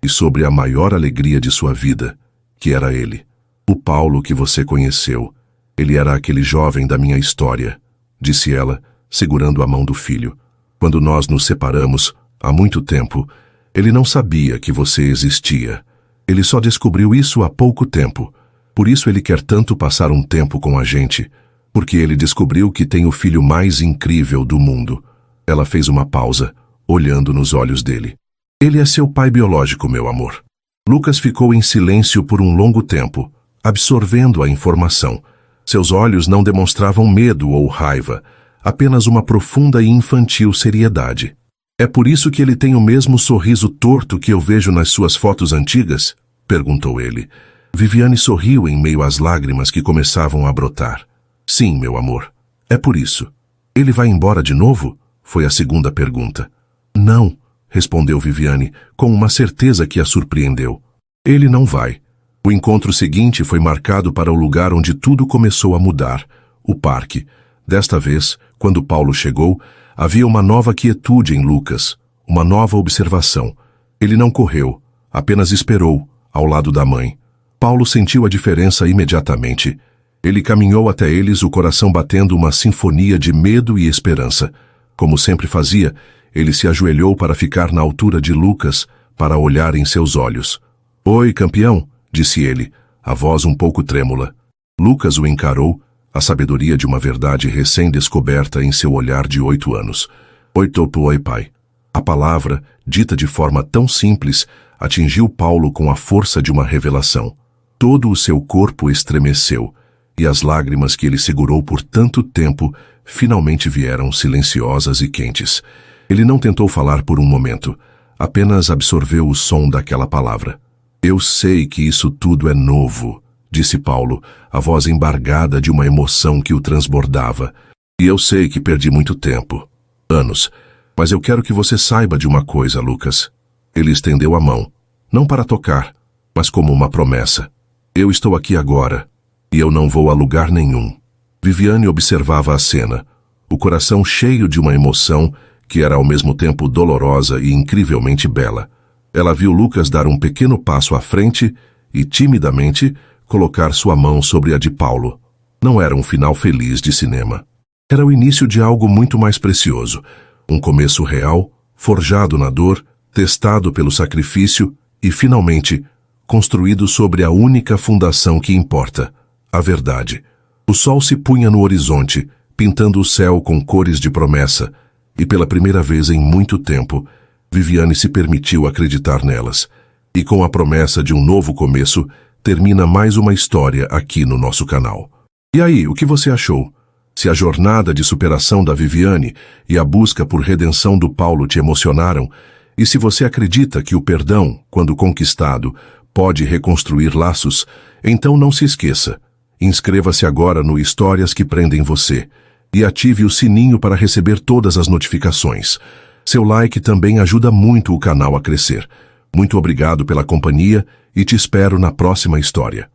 e sobre a maior alegria de sua vida, que era ele. O Paulo que você conheceu. Ele era aquele jovem da minha história, disse ela, segurando a mão do filho. Quando nós nos separamos, há muito tempo, ele não sabia que você existia. Ele só descobriu isso há pouco tempo. Por isso ele quer tanto passar um tempo com a gente, porque ele descobriu que tem o filho mais incrível do mundo. Ela fez uma pausa, olhando nos olhos dele. Ele é seu pai biológico, meu amor. Lucas ficou em silêncio por um longo tempo, absorvendo a informação. Seus olhos não demonstravam medo ou raiva, apenas uma profunda e infantil seriedade. É por isso que ele tem o mesmo sorriso torto que eu vejo nas suas fotos antigas? Perguntou ele. Viviane sorriu em meio às lágrimas que começavam a brotar. Sim, meu amor. É por isso. Ele vai embora de novo? Foi a segunda pergunta. Não, respondeu Viviane, com uma certeza que a surpreendeu. Ele não vai. O encontro seguinte foi marcado para o lugar onde tudo começou a mudar, o parque. Desta vez, quando Paulo chegou, havia uma nova quietude em Lucas, uma nova observação. Ele não correu, apenas esperou, ao lado da mãe. Paulo sentiu a diferença imediatamente. Ele caminhou até eles, o coração batendo uma sinfonia de medo e esperança. Como sempre fazia, ele se ajoelhou para ficar na altura de Lucas, para olhar em seus olhos. Oi, campeão, disse ele, a voz um pouco trêmula. Lucas o encarou, a sabedoria de uma verdade recém-descoberta em seu olhar de 8 anos. Oi, pai. A palavra, dita de forma tão simples, atingiu Paulo com a força de uma revelação. Todo o seu corpo estremeceu, e as lágrimas que ele segurou por tanto tempo finalmente vieram silenciosas e quentes. Ele não tentou falar por um momento, apenas absorveu o som daquela palavra. Eu sei que isso tudo é novo, disse Paulo, a voz embargada de uma emoção que o transbordava. E eu sei que perdi muito tempo, anos, mas eu quero que você saiba de uma coisa, Lucas. Ele estendeu a mão, não para tocar, mas como uma promessa. Eu estou aqui agora, e eu não vou a lugar nenhum. Viviane observava a cena, o coração cheio de uma emoção que era ao mesmo tempo dolorosa e incrivelmente bela. Ela viu Lucas dar um pequeno passo à frente e, timidamente, colocar sua mão sobre a de Paulo. Não era um final feliz de cinema. Era o início de algo muito mais precioso, um começo real, forjado na dor, testado pelo sacrifício e, finalmente, construído sobre a única fundação que importa, a verdade. O sol se punha no horizonte, pintando o céu com cores de promessa, e pela primeira vez em muito tempo, Viviane se permitiu acreditar nelas. E com a promessa de um novo começo, termina mais uma história aqui no nosso canal. E aí, o que você achou? Se a jornada de superação da Viviane e a busca por redenção do Paulo te emocionaram, e se você acredita que o perdão, quando conquistado, pode reconstruir laços, então não se esqueça. Inscreva-se agora no Histórias que Prendem Você e ative o sininho para receber todas as notificações. Seu like também ajuda muito o canal a crescer. Muito obrigado pela companhia e te espero na próxima história.